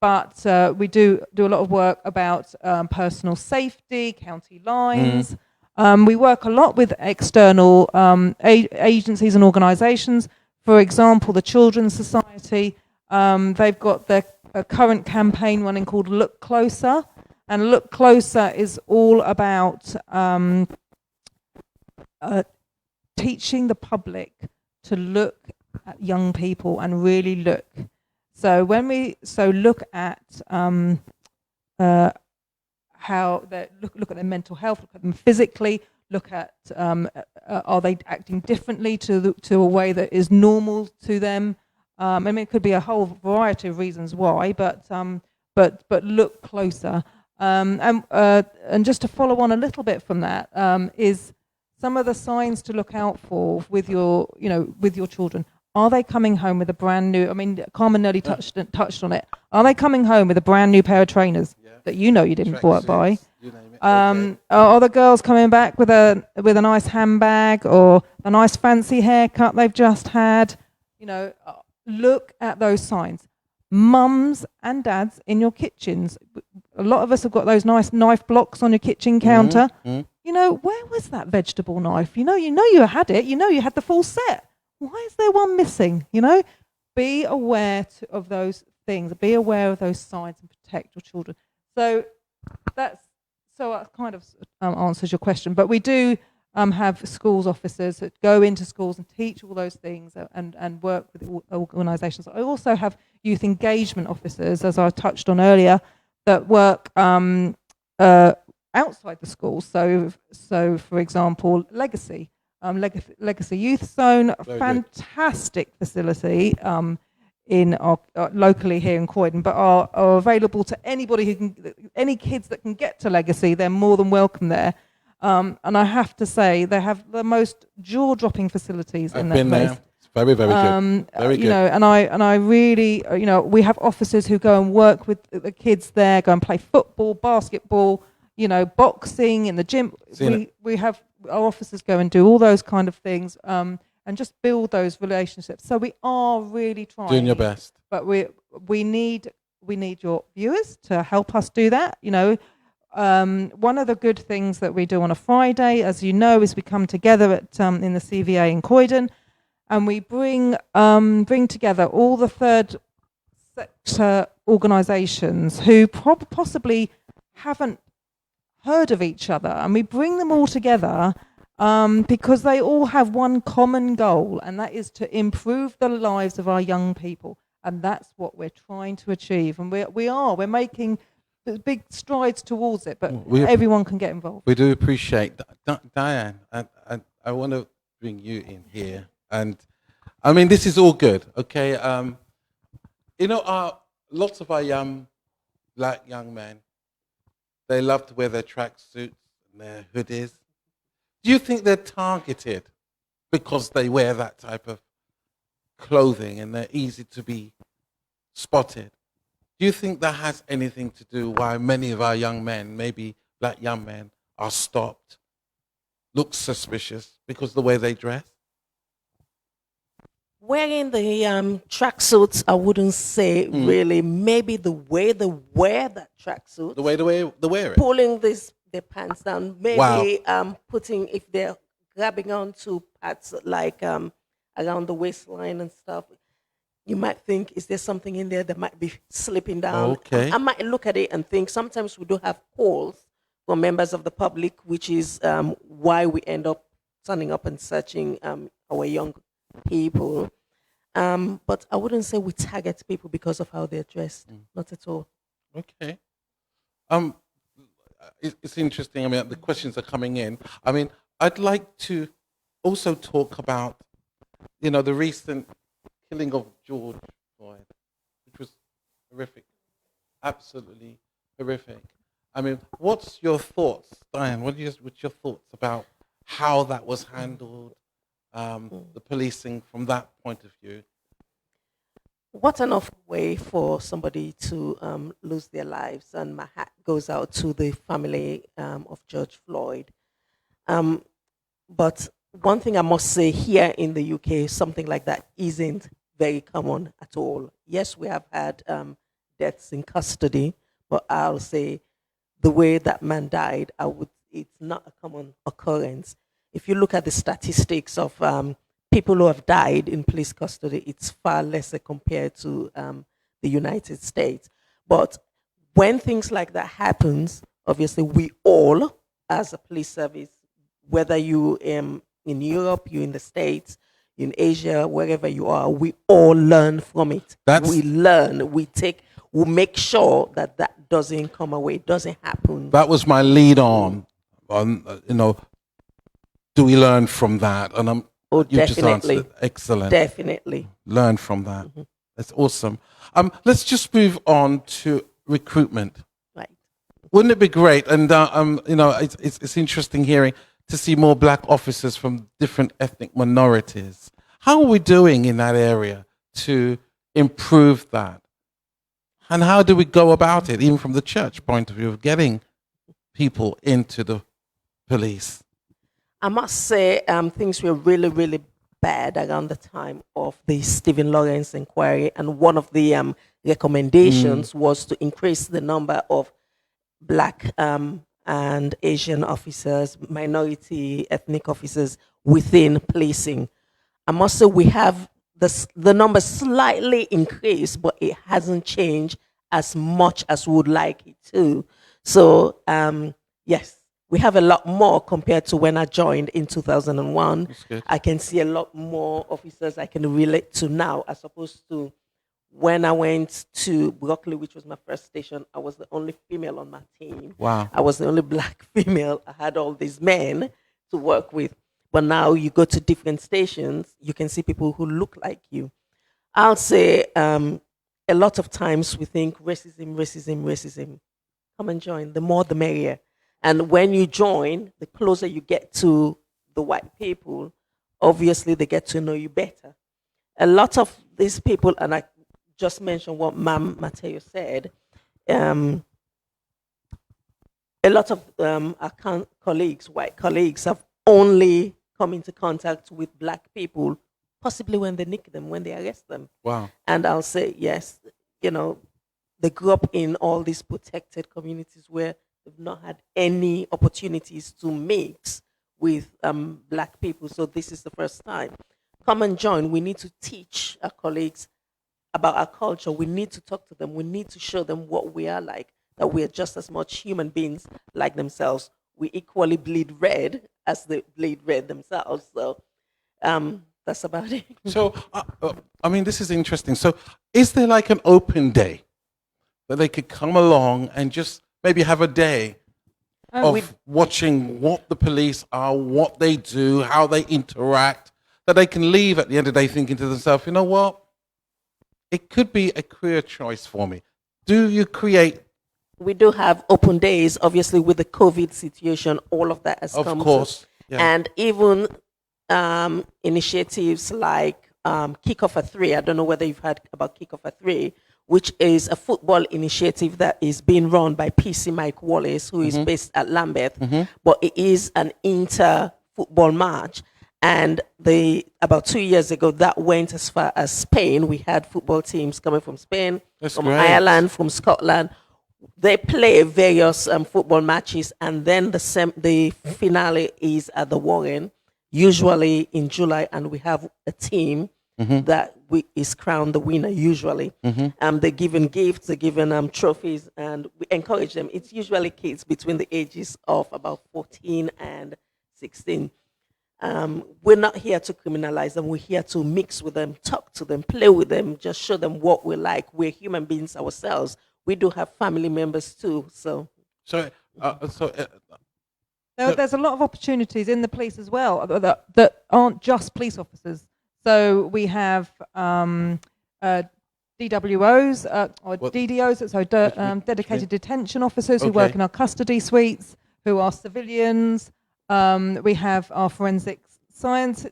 S3: but we do a lot of work about personal safety, county lines. We work a lot with external agencies and organisations. For example, the Children's Society, they've got their current campaign running called Look Closer. And Look Closer is all about teaching the public to look at young people and really look. So when we look at how they look at their mental health, look at them physically, look at are they acting differently to a way that is normal to them. I mean, it could be a whole variety of reasons why, but look closer. And just to follow on a little bit from that, is some of the signs to look out for with your children. Are they coming home with a brand new? I mean, Carmen nearly touched on it. Are they coming home with a brand new pair of trainers that you didn't buy?
S2: You name it.
S3: Are the girls coming back with a nice handbag or a nice fancy haircut they've just had? Look at those signs. Mums and dads in your kitchens. A lot of us have got those nice knife blocks on your kitchen counter. Where was that vegetable knife? You had it. You had the full set. Why is there one missing? Be aware of those things. Be aware of those signs and protect your children. So that kind of answers your question. But we do have schools officers that go into schools and teach all those things and work with organisations. I also have youth engagement officers, as I touched on earlier, that work outside the schools. So for example, Legacy Youth Zone, a fantastic facility in our locally here in Croydon, but are available to anybody any kids that can get to Legacy. They're more than welcome there. And I have to say, they have the most jaw-dropping facilities in that place.
S2: I've been there. It's Very, very good. Very
S3: you
S2: good.
S3: know, and I really, you know, we have officers who go and work with the kids there, go and play football, basketball, you know, boxing in the gym. We have our officers go and do all those kind of things, and just build those relationships. So we are really trying.
S2: Doing your best.
S3: But we need your viewers to help us do that. You know, one of the good things that we do on a Friday, as you know, is we come together at in the CVA in Croydon, and we bring together all the third sector organisations who possibly haven't heard of each other, and we bring them all together because they all have one common goal, and that is to improve the lives of our young people, and that's what we're trying to achieve. And we're making big strides towards it, but everyone can get involved.
S2: We do appreciate Diane, and I want to bring you in here. And I mean, this is all good, okay? You know, lots of our black young men, they love to wear their tracksuits and their hoodies. Do you think they're targeted because they wear that type of clothing and they're easy to be spotted? Do you think that has anything to do why many of our young men, maybe black young men, are stopped, look suspicious because of the way they dress?
S5: Wearing the tracksuits, I wouldn't say really. Maybe the way they wear that tracksuit.
S2: The way they wear it.
S5: Pulling their pants down. Maybe
S2: Wow.
S5: putting, if they're grabbing onto parts like around the waistline and stuff, you might think, is there something in there that might be slipping down?
S2: Okay.
S5: I might look at it and think, sometimes we do have calls from members of the public, which is why we end up turning up and searching our young people. But I wouldn't say we target people because of how they're dressed. Not at all.
S2: Okay. It's interesting. I mean, the questions are coming in. I mean, I'd like to also talk about, you know, the recent killing of George Floyd, which was horrific, absolutely horrific. I mean, what's your thoughts, Diane? What's your thoughts about how that was handled, the policing from that point of view?
S5: What an awful way for somebody to lose their lives, and my hat goes out to the family of George Floyd. But one thing I must say, here in the UK, something like that isn't very common at all. Yes, we have had deaths in custody, but I'll say the way that man died, it's not a common occurrence. If you look at the statistics of people who have died in police custody, it's far lesser compared to the United States. But when things like that happens, obviously we all, as a police service, whether you in Europe, you in the States, in Asia, wherever you are, we all learn from it. We learn, we make sure that that doesn't come away, doesn't happen.
S2: That was my lead on you know, do we learn from that? And you
S5: definitely.
S2: just answered. Excellent.
S5: Definitely.
S2: Learn from that. That's awesome. Let's just move on to recruitment.
S5: Right.
S2: Wouldn't it be great? And you know, it's interesting hearing to see more black officers from different ethnic minorities. How are we doing in that area to improve that? And how do we go about it, even from the church point of view, of getting people into the police?
S5: I must say things were really, really bad around the time of the Stephen Lawrence inquiry, and one of the recommendations was to increase the number of black and Asian officers, minority ethnic officers within policing. I must say we have the number slightly increased, but it hasn't changed as much as we would like it to. So yes, we have a lot more compared to when I joined in 2001. I can see a lot more officers I can relate to now, as opposed to when I went to Broccoli, which was my first station. I was the only female on my team.
S2: Wow.
S5: I was the only black female. I had all these men to work with. But now you go to different stations, you can see people who look like you. I'll say a lot of times we think racism. Come and join. The more, the merrier. And when you join, the closer you get to the white people, obviously they get to know you better. a lot of these people, and I just mentioned what Ma'am Mateo said, a lot of our colleagues, white colleagues, have only come into contact with black people, possibly when they nick them, when they arrest them.
S2: Wow.
S5: And I'll say, yes, they grew up in all these protected communities where they've not had any opportunities to mix with black people. So this is the first time. Come and join. We need to teach our colleagues about our culture. We need to talk to them. We need to show them what we are like, that we are just as much human beings like themselves. We equally bleed red as they bleed red themselves. So that's about it.
S2: So, I mean, this is interesting. So, is there like an open day that they could come along and just maybe have a day of watching what the police are, what they do, how they interact, that they can leave at the end of the day thinking to themselves, you know what? It could be a career choice for me. Do you create?
S5: We do have open days, obviously, with the COVID situation. All of that has come.
S2: Of course. Yeah.
S5: And even initiatives like Kickoff at 3. I don't know whether you've heard about Kickoff at 3, which is a football initiative that is being run by PC Mike Wallace, who is based at Lambeth. But it is an inter-football match. And about 2 years ago, that went as far as Spain. We had football teams coming from Spain, from Ireland, from Scotland. They play various football matches, and then the finale is at the Warren, usually in July, and we have a team that is crowned the winner usually. They're given gifts, they're given trophies, and we encourage them. It's usually kids between the ages of about 14 and 16. We're not here to criminalize them. We're here to mix with them, talk to them, play with them, just show them what we're like. We're human beings ourselves. We do have family members too.
S3: There's a lot of opportunities in the police as well that aren't just police officers. So we have DWOs or DDOs, so dedicated detention officers who work in our custody suites, who are civilians. We have our forensic science,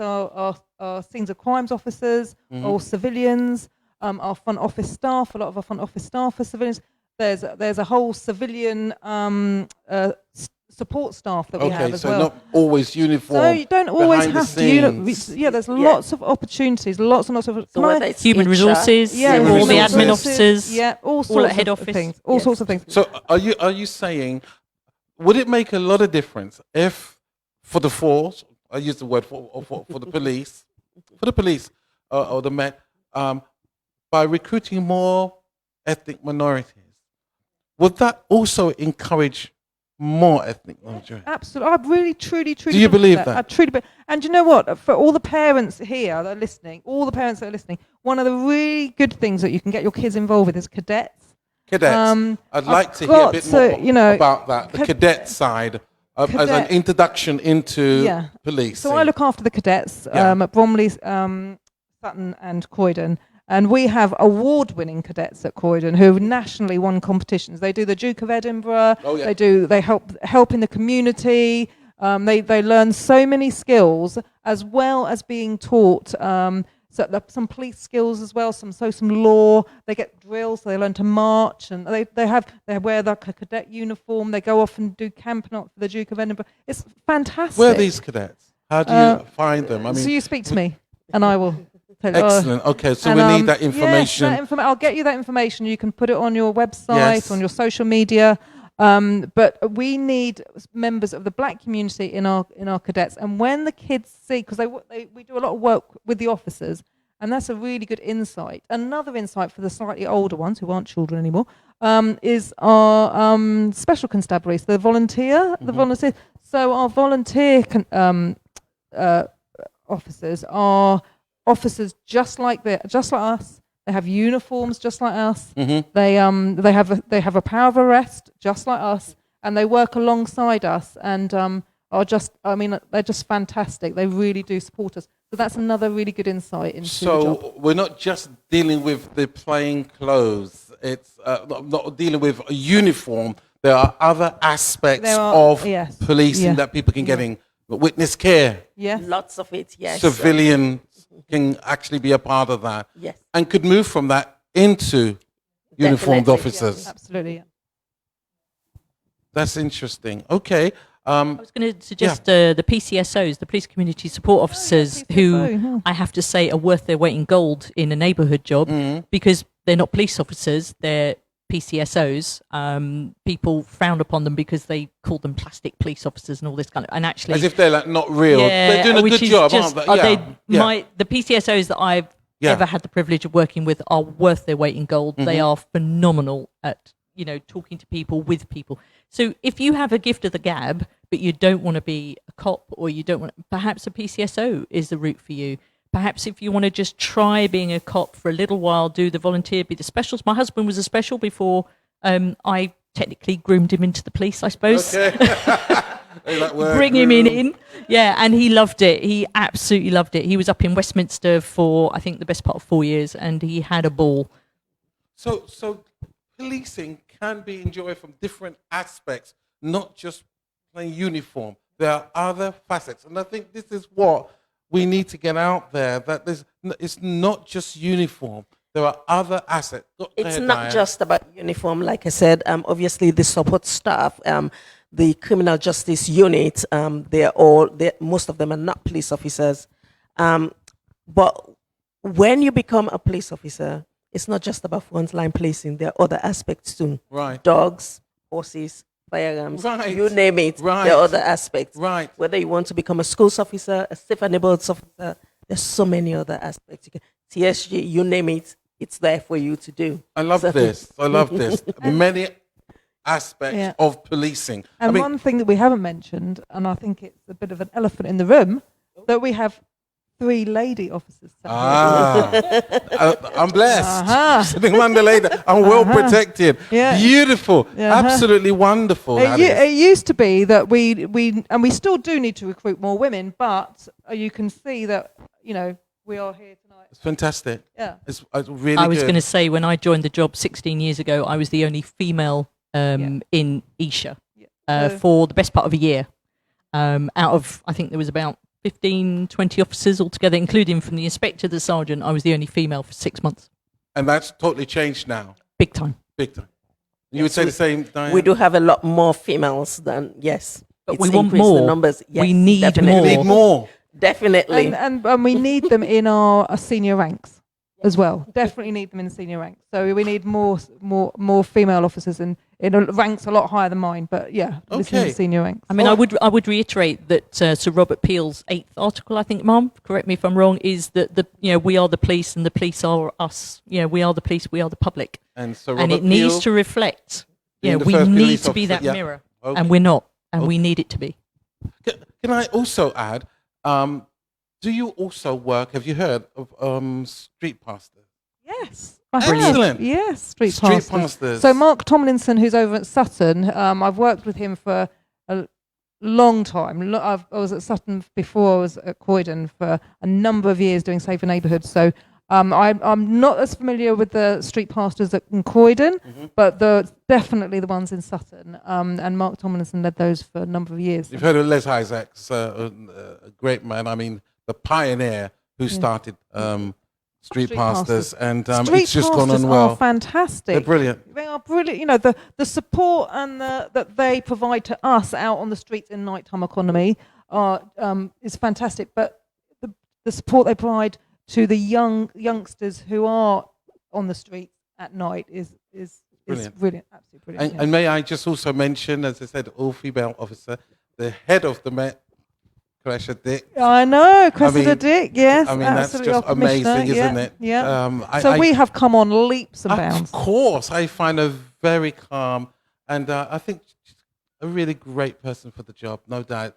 S3: our scenes of crimes officers, all civilians. Our front office staff, a lot of our front office staff are civilians. There's a whole civilian support staff that we have as well.
S2: Okay, so not always uniform.
S3: So you don't always have to. There's lots of opportunities, lots and lots of.
S4: Human resources, all the admin officers,
S3: all sorts
S4: at head
S3: of
S4: office,
S3: things, all sorts of things.
S2: So are you saying, would it make a lot of difference if, for the force, I use the word for the police, or the Met, by recruiting more ethnic minorities, would that also encourage more ethnic minorities?
S3: Absolutely. I really, truly
S2: do you believe that?
S3: I truly believe. And you know what? For all the parents here that are listening, one of the really good things that you can get your kids involved with is cadets.
S2: Cadets. I'd like to hear a bit more about that, the cadet side, as an introduction into police.
S3: So I look after the cadets at Bromley, Sutton and Croydon. And we have award-winning cadets at Croydon who have nationally won competitions. They do the Duke of Edinburgh. They help in the community. They learn so many skills, as well as being taught some police skills as well. Some law. They get drills. So they learn to march, and they wear the cadet uniform. They go off and do camping for the Duke of Edinburgh. It's fantastic.
S2: Where are these cadets? How do you find them? I mean,
S3: so you speak to me, and I will.
S2: Excellent. Okay, so we need that information.
S3: Yes, I'll get you that information. You can put it on your website, on your social media. But we need members of the black community in our cadets. And when the kids see, because we do a lot of work with the officers, and that's a really good insight. Another insight for the slightly older ones who aren't children anymore is our special constabularies, the volunteers. So our volunteer officers are officers just like us. They have uniforms just like us. They have a power of arrest just like us, and they work alongside us and they're just fantastic. They really do support us. So that's another really good insight into the job.
S2: So we're not just dealing with the plain clothes. It's not dealing with a uniform. There are other aspects of policing that people can get in. Witness care.
S3: Yes.
S5: Lots of it, yes.
S2: Civilian can actually be a part of that.
S5: Yes.
S2: And could move from that into uniformed
S5: Definitely.
S2: officers.
S3: Absolutely. Yeah.
S2: That's interesting. Okay.
S4: I was going to suggest the PCSOs, the police community support officers,
S3: PCSO,
S4: who
S3: yeah.
S4: I have to say are worth their weight in gold in a neighbourhood job, because they're not police officers, they're PCSOs. People frown upon them because they call them plastic police officers and all this kind of. And actually,
S2: As if they're like not real.
S4: yeah,
S2: They're doing a
S4: which
S2: good
S4: is
S2: job,
S4: just-
S2: aren't they?
S4: The PCSOs that I've ever had the privilege of working with are worth their weight in gold. They are phenomenal at talking to people, with people. So if you have a gift of the gab, but you don't want to be a cop, or you don't want, perhaps a PCSO is the route for you. Perhaps if you want to just try being a cop for a little while, do the volunteer, be the specials. My husband was a special before I technically groomed him into the police, I suppose.
S2: Okay. They like word
S4: Bring him
S2: groom.
S4: in. Yeah, and he loved it. He absolutely loved it. He was up in Westminster for, I think, the best part of 4 years, and he had a ball.
S2: So policing can be enjoyed from different aspects, not just plain uniform. There are other facets, and I think this is what we need to get out there. That it's not just uniform. There are other assets.
S5: It's not just about uniform, like I said. Obviously, the support staff, the criminal justice unit, most of them are not police officers. But when you become a police officer, it's not just about frontline policing. There are other aspects too.
S2: Right.
S5: Dogs, horses, firearms,
S2: Right.
S5: you name it.
S2: Right.
S5: There are other aspects.
S2: Right.
S5: Whether you want to become a schools officer, a safer neighborhoods officer, there's so many other aspects. TSG, you name it, it's there for you to do.
S2: I love this. I love this. Many aspects of policing.
S3: And one thing that we haven't mentioned, and I think it's a bit of an elephant in the room, that we have 3 lady officers.
S2: I'm blessed. Sitting under lady, I'm well protected.
S3: Yeah.
S2: Beautiful. Absolutely wonderful.
S3: It used to be that we still do need to recruit more women, but you can see that we are here tonight.
S2: It's fantastic.
S3: Yeah.
S2: It's really
S4: I was
S2: good.
S4: going to say, when I joined the job 16 years ago, I was the only female in Isha for the best part of a year. Out of, I think there was about 15, 20 officers altogether, including from the inspector to the sergeant. I was the only female for 6 months.
S2: And that's totally changed now.
S4: Big time.
S2: Big time. You would say the same, Diane?
S5: We do have a lot more females than, yes.
S4: But
S5: It's
S4: we want
S5: increased
S4: more.
S5: The numbers. Yes,
S4: We need
S5: definitely.
S2: We need more.
S5: Definitely.
S3: And we need them in our senior ranks as well. Definitely need them in the senior ranks. So we need more female officers in ranks a lot higher than mine. But yeah, this is the senior ranks.
S4: I mean, I would reiterate that Sir Robert Peel's 8th article, I think, Mum, correct me if I'm wrong, is that we are the police and the police are us. We are the police, we are the public.
S2: And so
S4: and it needs to reflect.
S2: being the
S4: We
S2: first
S4: need
S2: police
S4: to be
S2: officer,
S4: that
S2: yeah.
S4: mirror,
S2: Okay.
S4: and we're not, and we need it to be.
S2: Can I also add, do you also work, have you heard of street pastors?
S3: Yes.
S2: Excellent.
S3: Yes, street
S2: Street
S3: pastors.
S2: pastors.
S3: So Mark Tomlinson, who's over at Sutton, I've worked with him for a long time. I was at Sutton before I was at Croydon for a number of years doing safer neighbourhoods. So I'm not as familiar with the street pastors in Croydon, but definitely the ones in Sutton. And Mark Tomlinson led those for a number of years.
S2: You've heard of Les Isaacs, a great man. I mean, the pioneer who started street pastors, and it's just gone on well.
S3: Are fantastic.
S2: They're brilliant.
S3: They are brilliant. The support and that they provide to us out on the streets in nighttime economy is fantastic. But the support they provide to the youngsters who are on the street at night is
S2: Brilliant.
S3: brilliant, absolutely brilliant.
S2: And may I just also mention, as I said, all-female officer, the head of the Met, Cressida Dick.
S3: I know, Cressida
S2: mean,
S3: Dick, yes.
S2: I mean, that's
S3: absolutely,
S2: just
S3: our commissioner,
S2: amazing, isn't it?
S3: Yeah.
S2: So
S3: we have come on leaps and bounds.
S2: Of course, I find her very calm, and I think she's a really great person for the job, no doubt.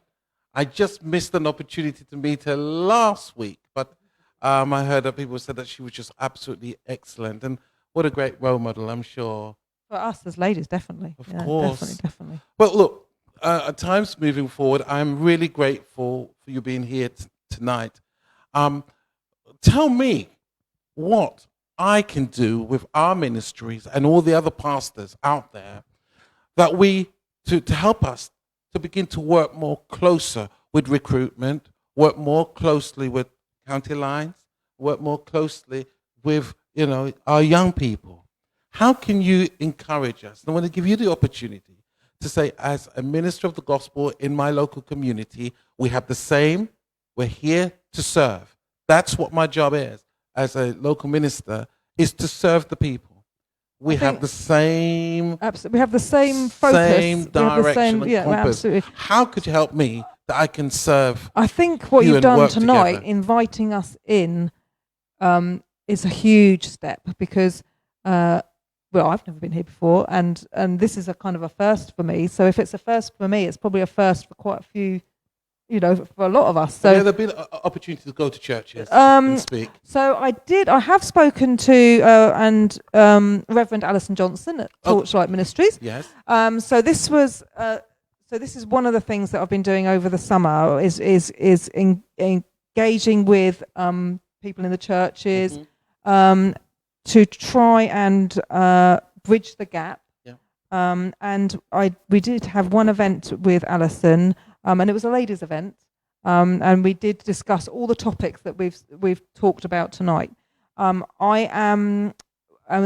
S2: I just missed an opportunity to meet her last week, but I heard that people said that she was just absolutely excellent, and what a great role model, I'm sure.
S3: For us as ladies, definitely.
S2: Of course.
S3: Definitely.
S2: Well, look, at times moving forward, I'm really grateful for you being here tonight. Tell me what I can do with our ministries and all the other pastors out there that to help us to begin to work more closer with recruitment, work more closely with county lines, work more closely with, our young people. How can you encourage us? And I want to give you the opportunity to say, as a minister of the gospel in my local community, we have the same, we're here to serve. That's what my job is as a local minister, is to serve the people. We have the same...
S3: Absolutely. We have the same focus.
S2: Same direction and compass.
S3: Absolutely.
S2: How could you help me that I can serve?
S3: I think what
S2: you
S3: you've
S2: and
S3: done
S2: work
S3: tonight,
S2: together?
S3: inviting us in, is a huge step because, I've never been here before, and this is a kind of a first for me. So if it's a first for me, it's probably a first for quite a few, for a lot of us. So
S2: Have there been opportunity to go to churches and speak?
S3: So I have spoken to Reverend Alison Johnson at Torchlight Ministries.
S2: Yes.
S3: So this is one of the things that I've been doing over the summer is engaging with people in the churches to try and bridge the gap.
S2: Yeah.
S3: And we did have one event with Alison, and it was a ladies' event, and we did discuss all the topics that we've talked about tonight. And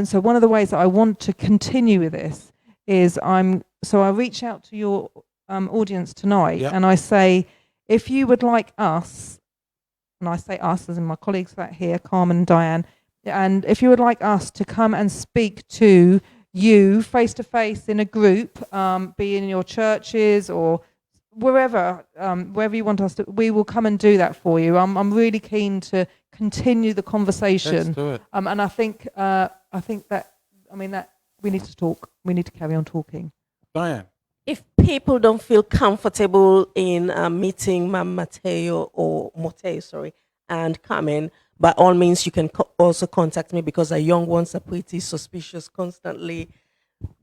S3: so one of the ways that I want to continue with this is I reach out to your audience tonight, and I say, if you would like us, and I say us as in my colleagues that here, Carmen and Diane, and if you would like us to come and speak to you face to face in a group, be in your churches or wherever you want us to, we will come and do that for you. I'm really keen to continue the conversation.
S2: Let's do it.
S3: And I think that we need to talk. We need to carry on talking.
S2: Diane.
S5: If people don't feel comfortable in meeting Mam Mateo, and Carmen, by all means, you can also contact me because our young ones are pretty suspicious constantly.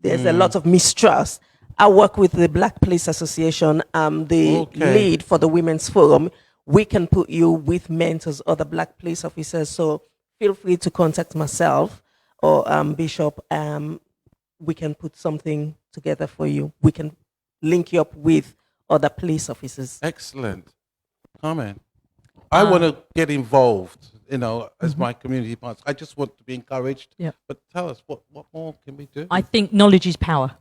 S5: There's a lot of mistrust. I work with the Black Police Association. I'm the lead for the Women's Forum. We can put you with mentors, other Black police officers. So feel free to contact myself or Bishop. We can put something together for you. We can link you up with other police officers.
S2: Excellent. Carmen. I want to get involved, as my community partner. I just want to be encouraged.
S4: Yeah.
S2: But tell us, what more can we do?
S4: I think knowledge is power.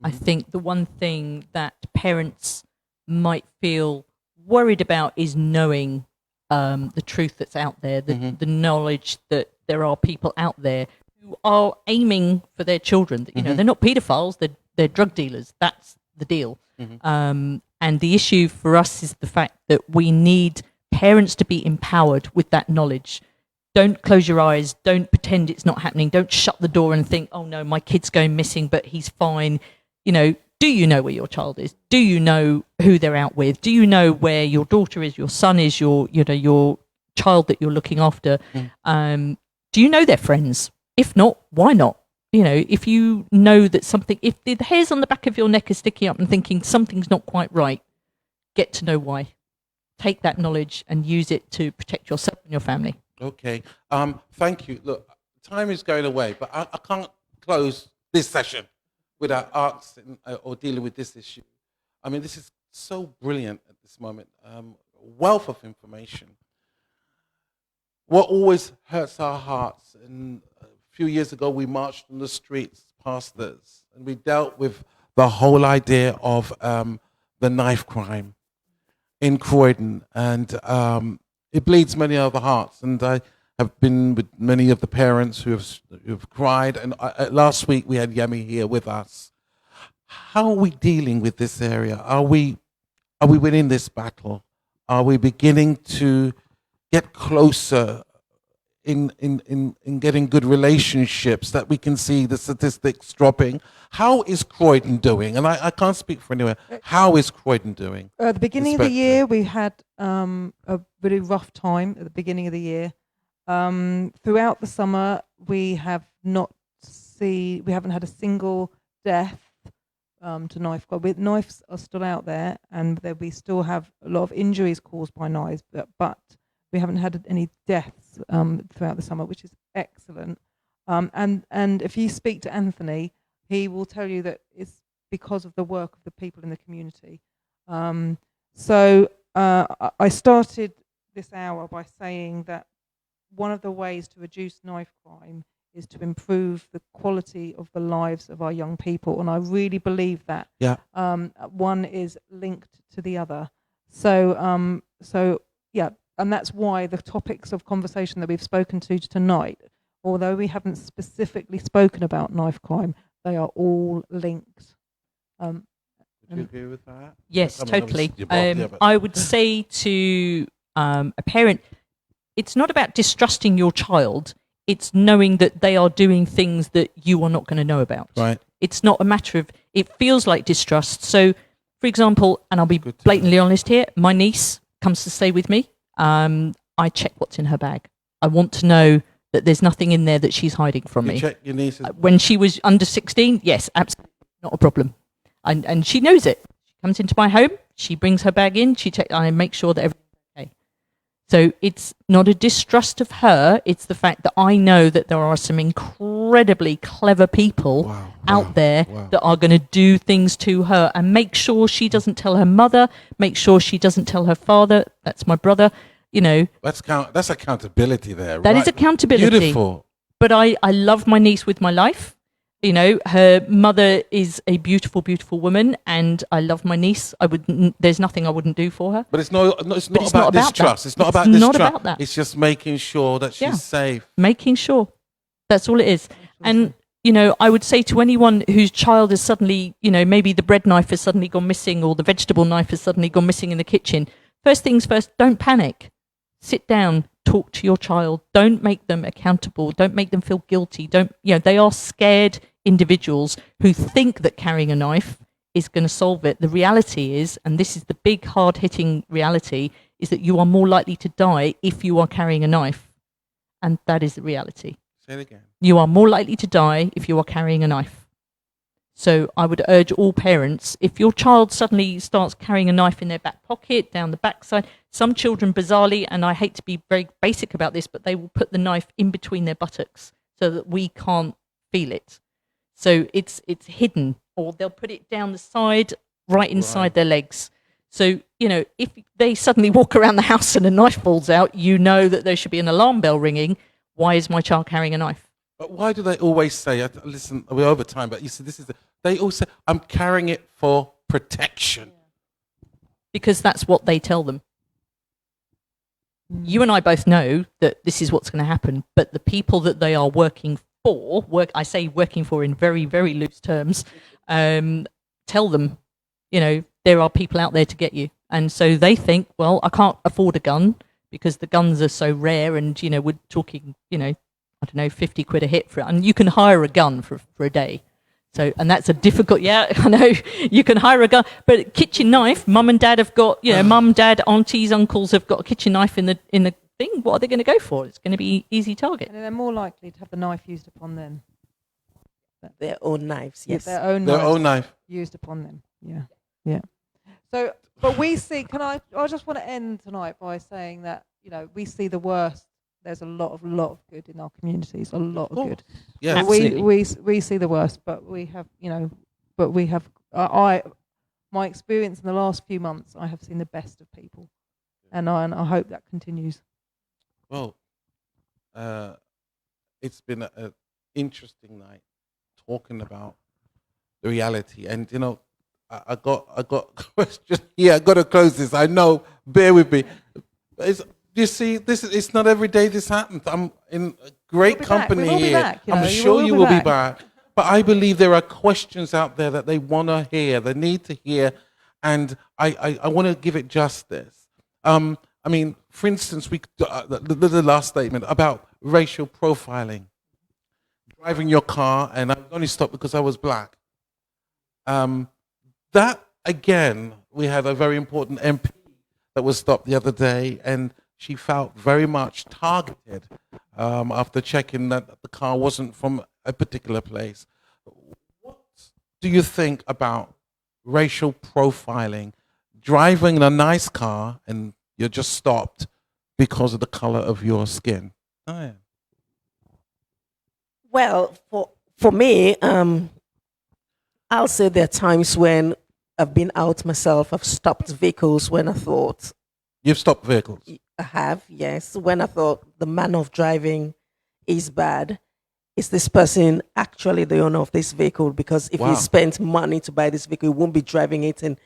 S4: I think the one thing that parents might feel worried about is knowing the truth that's out there, the knowledge that there are people out there who are aiming for their children. They're not pedophiles, they're drug dealers. That's the deal. And the issue for us is the fact that we need parents to be empowered with that knowledge. Don't close your eyes. Don't pretend it's not happening. Don't shut the door and think, oh no, my kid's going missing, but he's fine. Do you know where your child is? Do you know who they're out with? Do you know where your daughter is, your son is, your child that you're looking after? Do you know their friends? If not, why not? If you know that something, if the hairs on the back of your neck are sticking up and thinking something's not quite right, get to know why. Take that knowledge and use it to protect yourself and your family.
S2: Okay. Thank you. Look, time is going away, but I can't close this session without asking or dealing with this issue. I mean, this is so brilliant at this moment. Wealth of information. What always hurts our hearts, and a few years ago we marched on the streets, pastors, and we dealt with the whole idea of the knife crime in Croydon, and it bleeds many other hearts. And I have been with many of the parents who have cried. And last week we had Yemi here with us. How are we dealing with this area? Are we winning this battle? Are we beginning to get closer in getting good relationships, that we can see the statistics dropping? How is Croydon doing? And I can't speak for anywhere. How is Croydon doing?
S3: At the beginning of the year, we had a really rough time at the beginning of the year. Throughout the summer, we haven't had a single death to knife crime. Knives are still out there, and we still have a lot of injuries caused by knives, but we haven't had any deaths throughout the summer, which is excellent. And if you speak to Anthony, he will tell you that it's because of the work of the people in the community. So I started this hour by saying that one of the ways to reduce knife crime is to improve the quality of the lives of our young people, and I really believe that.
S2: Yeah.
S3: One is linked to the other. So yeah, and that's why the topics of conversation that we've spoken to tonight, although we haven't specifically spoken about knife crime, they are all linked.
S2: Would you agree with that?
S4: Yes,
S2: I mean,
S4: totally.
S2: obviously you're both, yeah, but-
S4: I would say to a parent, it's not about distrusting your child. It's knowing that they are doing things that you are not going to know about.
S2: Right.
S4: It's not a matter of, it feels like distrust. So, for example, and I'll be
S2: Good to
S4: blatantly honest here, my niece comes to stay with me. I check what's in her bag. I want to know that there's nothing in there that she's hiding from
S2: You
S4: me.
S2: check your niece's...
S4: When she was under 16, yes, absolutely not a problem. And she knows it. She comes into my home, she brings her bag in, I make sure that everything's okay. So it's not a distrust of her, it's the fact that I know that there are some incredibly clever people out there that are going to do things to her, and make sure she doesn't tell her mother, make sure she doesn't tell her father, that's my brother, you know.
S2: That's accountability there.
S4: That is accountability.
S2: Beautiful.
S4: But I love my niece with my life. You know, her mother is a beautiful, beautiful woman, and I love my niece. There's nothing I wouldn't do for her.
S2: But it's not
S4: it's
S2: about
S4: not about
S2: distrust.
S4: that.
S2: It's not
S4: It's
S2: about
S4: not
S2: distrust.
S4: about that.
S2: It's just making sure that she's safe.
S4: Making sure. That's all it is. And, you know, I would say to anyone whose child is suddenly, you know, maybe the bread knife has suddenly gone missing or the vegetable knife has suddenly gone missing in the kitchen. First things first, don't panic. Sit down, talk to your child. Don't make them accountable. Don't make them feel guilty. They are scared individuals who think that carrying a knife is going to solve it. The reality is, and this is the big hard-hitting reality, is that you are more likely to die if you are carrying a knife. And that is the reality.
S2: Say it again.
S4: You are more likely to die if you are carrying a knife. So I would urge all parents, if your child suddenly starts carrying a knife in their back pocket, down the backside, some children bizarrely, and I hate to be very basic about this, but they will put the knife in between their buttocks so that we can't feel it. So it's hidden, or they'll put it down the side, right inside their legs. So, you know, if they suddenly walk around the house and a knife falls out, you know that there should be an alarm bell ringing. Why is my child carrying a knife?
S2: But why do they always say, listen, we're over time, but you see, they all say, I'm carrying it for protection.
S4: Because that's what they tell them. You and I both know that this is what's going to happen, but the people that they are working for, I say working for in very, very loose terms, tell them, you know, there are people out there to get you. And so they think, well, I can't afford a gun because the guns are so rare, and, you know, we're talking, you know, I don't know, 50 quid a hit for it. And you can hire a gun for a day. So, and that's a difficult, I know, you can hire a gun, but a kitchen knife, mum and dad have got, you know, mum, dad, aunties, uncles have got a kitchen knife in the thing. What are they going to go for? It's going to be easy target.
S3: And they're more likely to have the knife used upon them.
S5: Their own knives, yes.
S3: Their own
S2: knife
S3: used upon them. Yeah. So, but we see, I just want to end tonight by saying that, you know, we see the worst. There's a lot of good in our communities, a lot of good.
S2: Yeah,
S3: we see the worst, but we have, you know, my experience in the last few months, I have seen the best of people, and I hope that continues.
S2: Well, it's been an interesting night talking about the reality, and you know, I got a question. Yeah, I got to close this. I know, bear with me. You see, it's not every day this happens. I'm in great company here. I'm sure you will be back. But I believe there are questions out there that they want to hear, they need to hear, and I want to give it justice. I mean, for instance, the last statement about racial profiling. Driving your car, and I only stopped because I was black. That, again, we had a very important MP that was stopped the other day, and she felt very much targeted after checking that the car wasn't from a particular place. What do you think about racial profiling, driving a nice car and you're just stopped because of the color of your skin? Oh, yeah.
S5: Well, for me, I'll say there are times when I've been out myself. I've stopped vehicles when I thought.
S2: You've stopped vehicles?
S5: I have, yes. When I thought the manner of driving is bad, is this person actually the owner of this vehicle? Because if
S2: Wow.
S5: he spent money to buy this vehicle, he won't be driving it and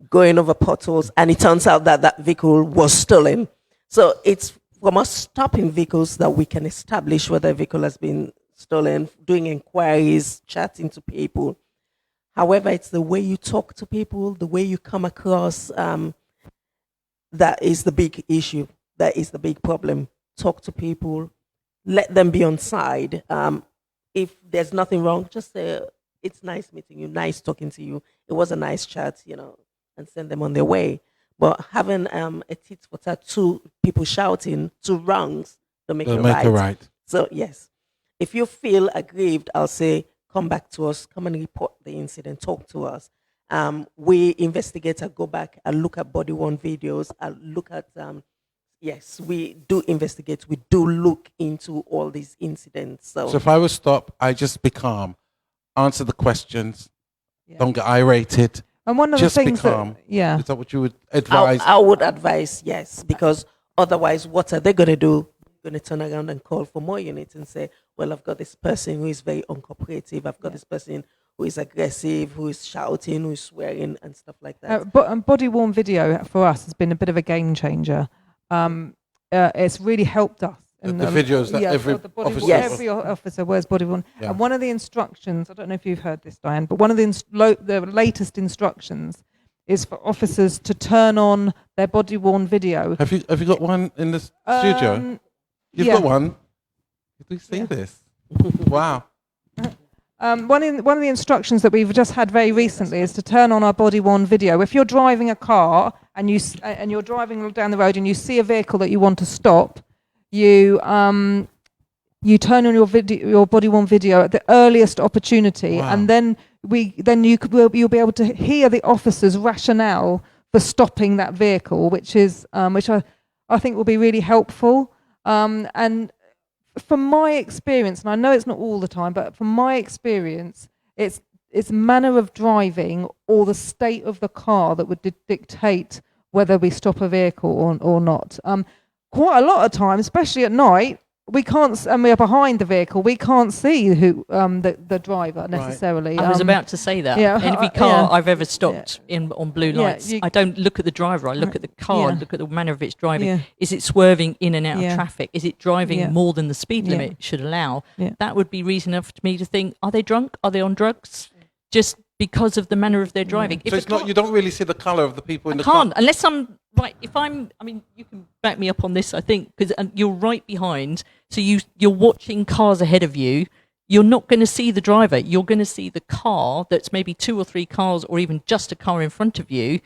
S5: going over potholes. And it turns out that that vehicle was stolen. So it's from us stopping vehicles that we can establish whether a vehicle has been stolen, doing inquiries, chatting to people. However, it's the way you talk to people, the way you come across. That is the big issue. That is the big problem. Talk to people. Let them be on side. If there's nothing wrong, just say, it's nice meeting you, nice talking to you. It was a nice chat, and send them on their way. But having a tit for tat, two people shouting, two wrongs, don't make it right. So, yes, if you feel aggrieved, I'll say, come back to us, come and report the incident, talk to us. We investigate, go back and look at body-worn videos, look at, yes, we do investigate, we do look into all these incidents. So
S2: if I was stopped, I just be calm, answer the questions, don't get irated.
S3: And one of
S2: Just
S3: the
S2: be
S3: things
S2: calm.
S3: that,
S2: Is that what you would advise?
S5: I would advise, yes, because otherwise, what are they going to do? Going to turn around and call for more units and say, well, I've got this person who is very uncooperative. I've got this person who is aggressive, who is shouting, who is swearing and stuff like that.
S3: But body-worn video for us has been a bit of a game changer. It's really helped us.
S2: The videos that every officer...
S5: Yes.
S3: Every officer wears body-worn.
S2: Yeah.
S3: And one of the instructions, I don't know if you've heard this, Diane, but one of the latest instructions is for officers to turn on their body-worn video.
S2: Have you got one in the studio? You've got one? Did we see this? Wow.
S3: One of the instructions that we've just had very recently is to turn on our body-worn video. If you're driving a car and you're driving down the road and you see a vehicle that you want to stop, you turn on your body-worn video at the earliest opportunity, and then you'll be able to hear the officer's rationale for stopping that vehicle, which I think will be really helpful. And from my experience, and I know it's not all the time, but from my experience, it's manner of driving or the state of the car that would dictate whether we stop a vehicle or not. Quite a lot of times, especially at night, we can't, and we are behind the vehicle, we can't see who the driver necessarily.
S4: I was about to say that.
S3: Yeah.
S4: Every car I've ever stopped on blue lights, I don't look at the driver, I look at the car, look at the manner of its driving.
S3: Yeah.
S4: Is it swerving in and out of traffic? Is it driving more than the speed
S3: Yeah.
S4: limit should allow?
S3: Yeah.
S4: That would be reason enough to me to think, are they drunk? Are they on drugs? Just because of the manner of their driving.
S2: So it's not, you don't really see the colour of the people in the
S4: car.
S2: car?
S4: Unless you can back me up on this, I think, because you're right behind, so you're watching cars ahead of you. You're not going to see the driver. You're going to see the car that's maybe 2 or 3 cars or even just a car in front of you.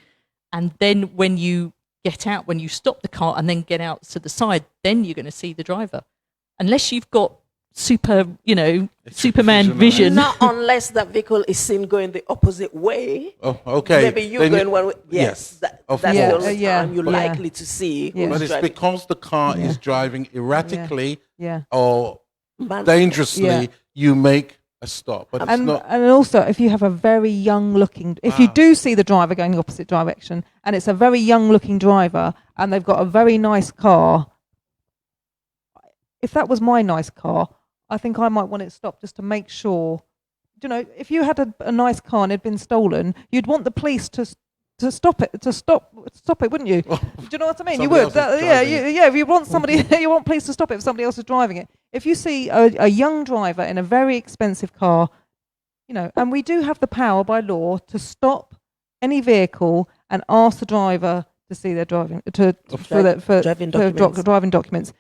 S4: And then when you get out, when you stop the car and then get out to the side, then you're going to see the driver. Unless you've got Superman vision.
S5: Not unless that vehicle is seen going the opposite way.
S2: Oh, okay.
S5: Maybe you're going one way. Yes. That's the only time you're
S3: Yeah.
S5: likely to see who's
S2: But it's
S5: driving.
S2: because the car is driving erratically
S3: Yeah.
S2: or
S5: Man-
S2: dangerously,
S3: Yeah.
S2: you make a stop. But it's
S3: And
S2: not...
S3: also, if you have a very young-looking, if you do see the driver going the opposite direction, and it's a very young-looking driver, and they've got a very nice car, if that was my nice car, I think I might want it stopped just to make sure. If you had a nice car and it had been stolen, you'd want the police to stop it, wouldn't you? Do you know what I mean? You would. If you want somebody, you want police to stop it if somebody else is driving it. If you see a young driver in a very expensive car, and we do have the power by law to stop any vehicle and ask the driver to see their driving driving documents.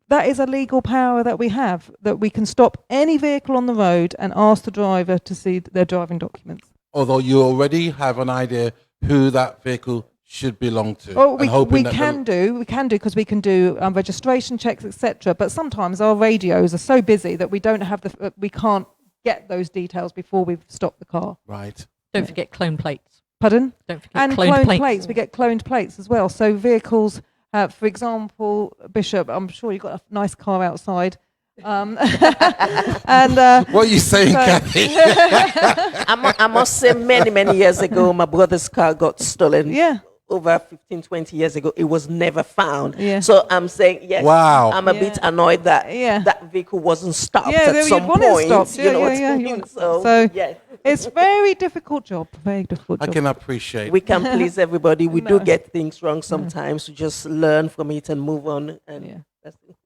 S3: That is a legal power that we have, that we can stop any vehicle on the road and ask the driver to see their driving documents.
S2: Although you already have an idea who that vehicle should belong to.
S3: Oh, we can do because we can do registration checks, etc. But sometimes our radios are so busy that we don't have we can't get those details before we've stopped the car.
S2: Right.
S4: Don't forget clone plates.
S3: Pardon?
S4: Don't forget
S3: And cloned plates. We get cloned plates as well. So vehicles, for example, Bishop, I'm sure you've got a nice car outside. And
S2: what are you saying, Kathy?
S5: I must say, many years ago, my brother's car got stolen.
S3: Yeah.
S5: over 15, 20 years ago, it was never found.
S3: Yeah.
S5: So I'm saying, yes,
S2: Wow.
S5: I'm a bit annoyed that
S3: Yeah.
S5: that vehicle wasn't stopped
S3: Yeah,
S5: at some
S3: you'd want it
S5: point.
S3: stopped.
S5: You know what I
S3: you
S5: mean?
S3: want it stopped. So
S5: yes.
S3: it's very difficult job. Very difficult
S2: I
S3: job.
S2: can appreciate.
S5: We can please everybody. We
S3: No.
S5: do get things wrong sometimes. We just learn from it and move on. And
S3: Yeah.
S5: that's it.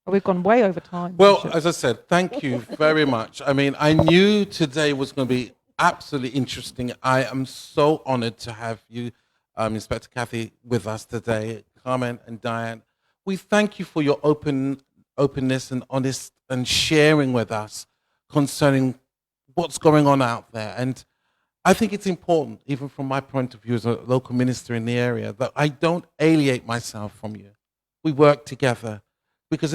S3: We've gone way over time.
S2: Well, as I said, thank you very much. I mean, I knew today was going to be absolutely interesting. I am so honored to have you, Inspector Kathy, with us today, Carmen and Diane. We thank you for your openness and honest and sharing with us concerning what's going on out there. And I think it's important, even from my point of view as a local minister in the area, that I don't alienate myself from you. We work together because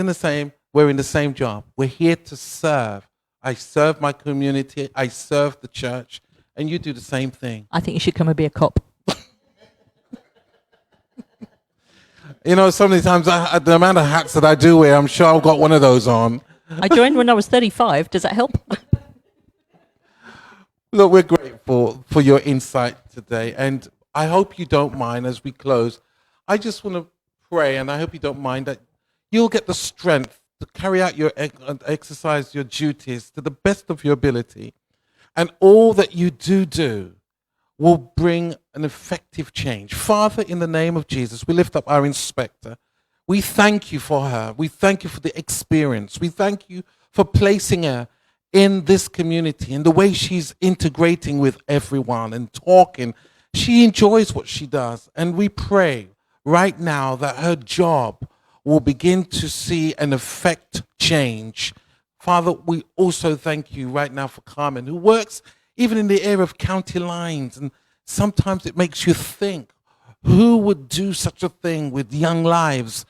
S2: we're in the same job. We're here to serve. I serve my community. I serve the church. And you do the same thing.
S4: I think you should come and be a cop.
S2: You know, so many times the amount of hats that I do wear, I'm sure I've got one of those on.
S4: I joined when I was 35. Does that help?
S2: Look, we're grateful for your insight today. And I hope you don't mind as we close. I just want to pray, and I hope you don't mind, that you'll get the strength to carry out your exercise your duties to the best of your ability. And all that you do will bring an effective change. Father, in the name of Jesus, we lift up our inspector. We thank you for her. We thank you for the experience. We thank you for placing her in this community and the way she's integrating with everyone and talking. She enjoys what she does. And we pray right now that her job will begin to see an effect change. Father, we also thank you right now for Carmen, who works even in the area of county lines. And sometimes it makes you think, who would do such a thing with young lives?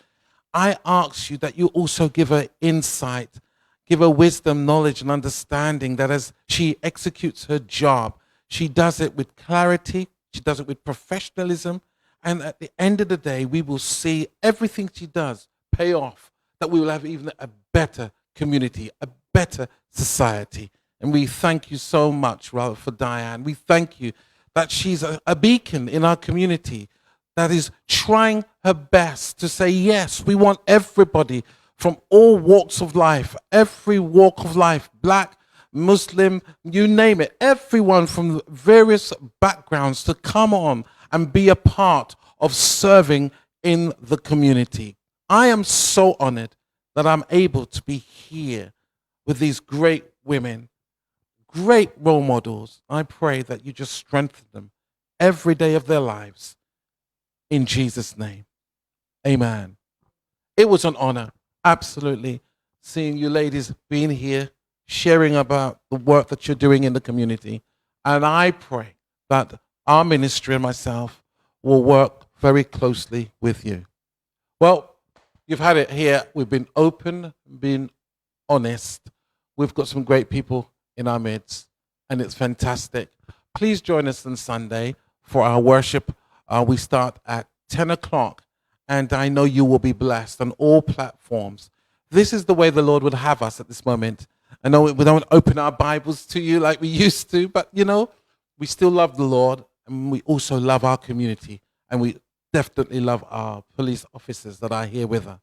S2: I ask you that you also give her insight, give her wisdom, knowledge, and understanding, that as she executes her job, she does it with clarity, she does it with professionalism, and at the end of the day, we will see everything she does pay off, that we will have even a better community, a better society. And we thank you so much, Ralph, for Diane. We thank you that she's a beacon in our community that is trying her best to say, yes, we want everybody from all walks of life, every walk of life, black, Muslim, you name it, everyone from various backgrounds to come on and be a part of serving in the community. I am so honored that I'm able to be here with these great women, great role models. I pray that you just strengthen them every day of their lives. In Jesus' name, amen. It was an honor, absolutely, seeing you ladies being here, sharing about the work that you're doing in the community. And I pray that our ministry and myself will work very closely with you. Well, you've had it here. We've been open, been honest. We've got some great people in our midst, and it's fantastic. Please join us on Sunday for our worship. We start at 10 o'clock, and I know you will be blessed on all platforms. This is the way the Lord would have us at this moment. I know we don't open our Bibles to you like we used to, but, you know, we still love the Lord, and we also love our community, and we definitely love our police officers that are here with us,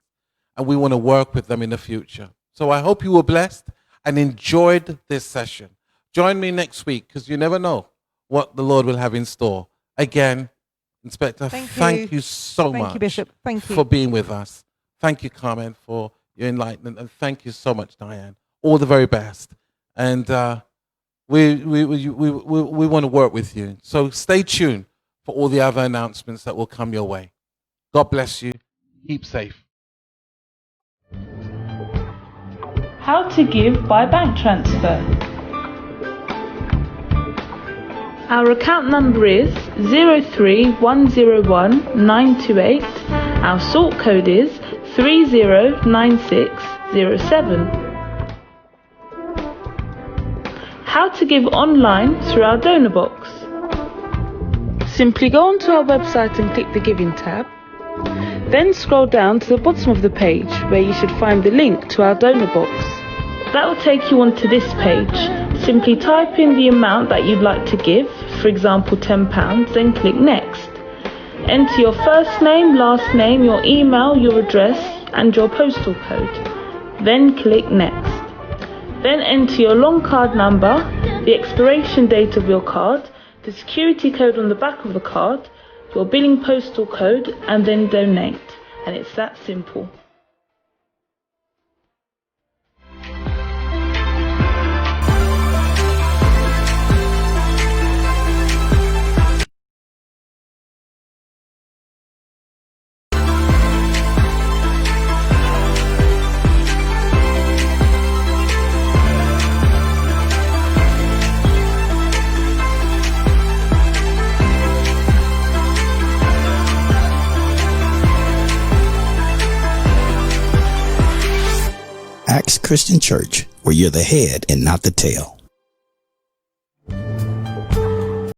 S2: and we want to work with them in the future. So I hope you were blessed and enjoyed this session. Join me next week, because you never know what the Lord will have in store. Again, Inspector, thank you so much.
S3: Thank you, Bishop. Thank you
S2: for being with us. Thank you, Carmen, for your enlightenment, and thank you so much, Diane. All the very best. And we want to work with you. So stay tuned for all the other announcements that will come your way. God bless you. Keep safe.
S6: How to give by bank transfer. Our account number is 03101-928. Our sort code is 309607. How to give online through our donor box. Simply go onto our website and click the Giving tab. Then scroll down to the bottom of the page where you should find the link to our donor box. That will take you onto this page. Simply type in the amount that you'd like to give, for example £10, then click Next. Enter your first name, last name, your email, your address, and your postal code. Then click Next. Then enter your long card number, the expiration date of your card, the security code on the back of the card, your billing postal code, and then donate. And it's that simple.
S7: Acts Christian Church, where you're the head and not the tail.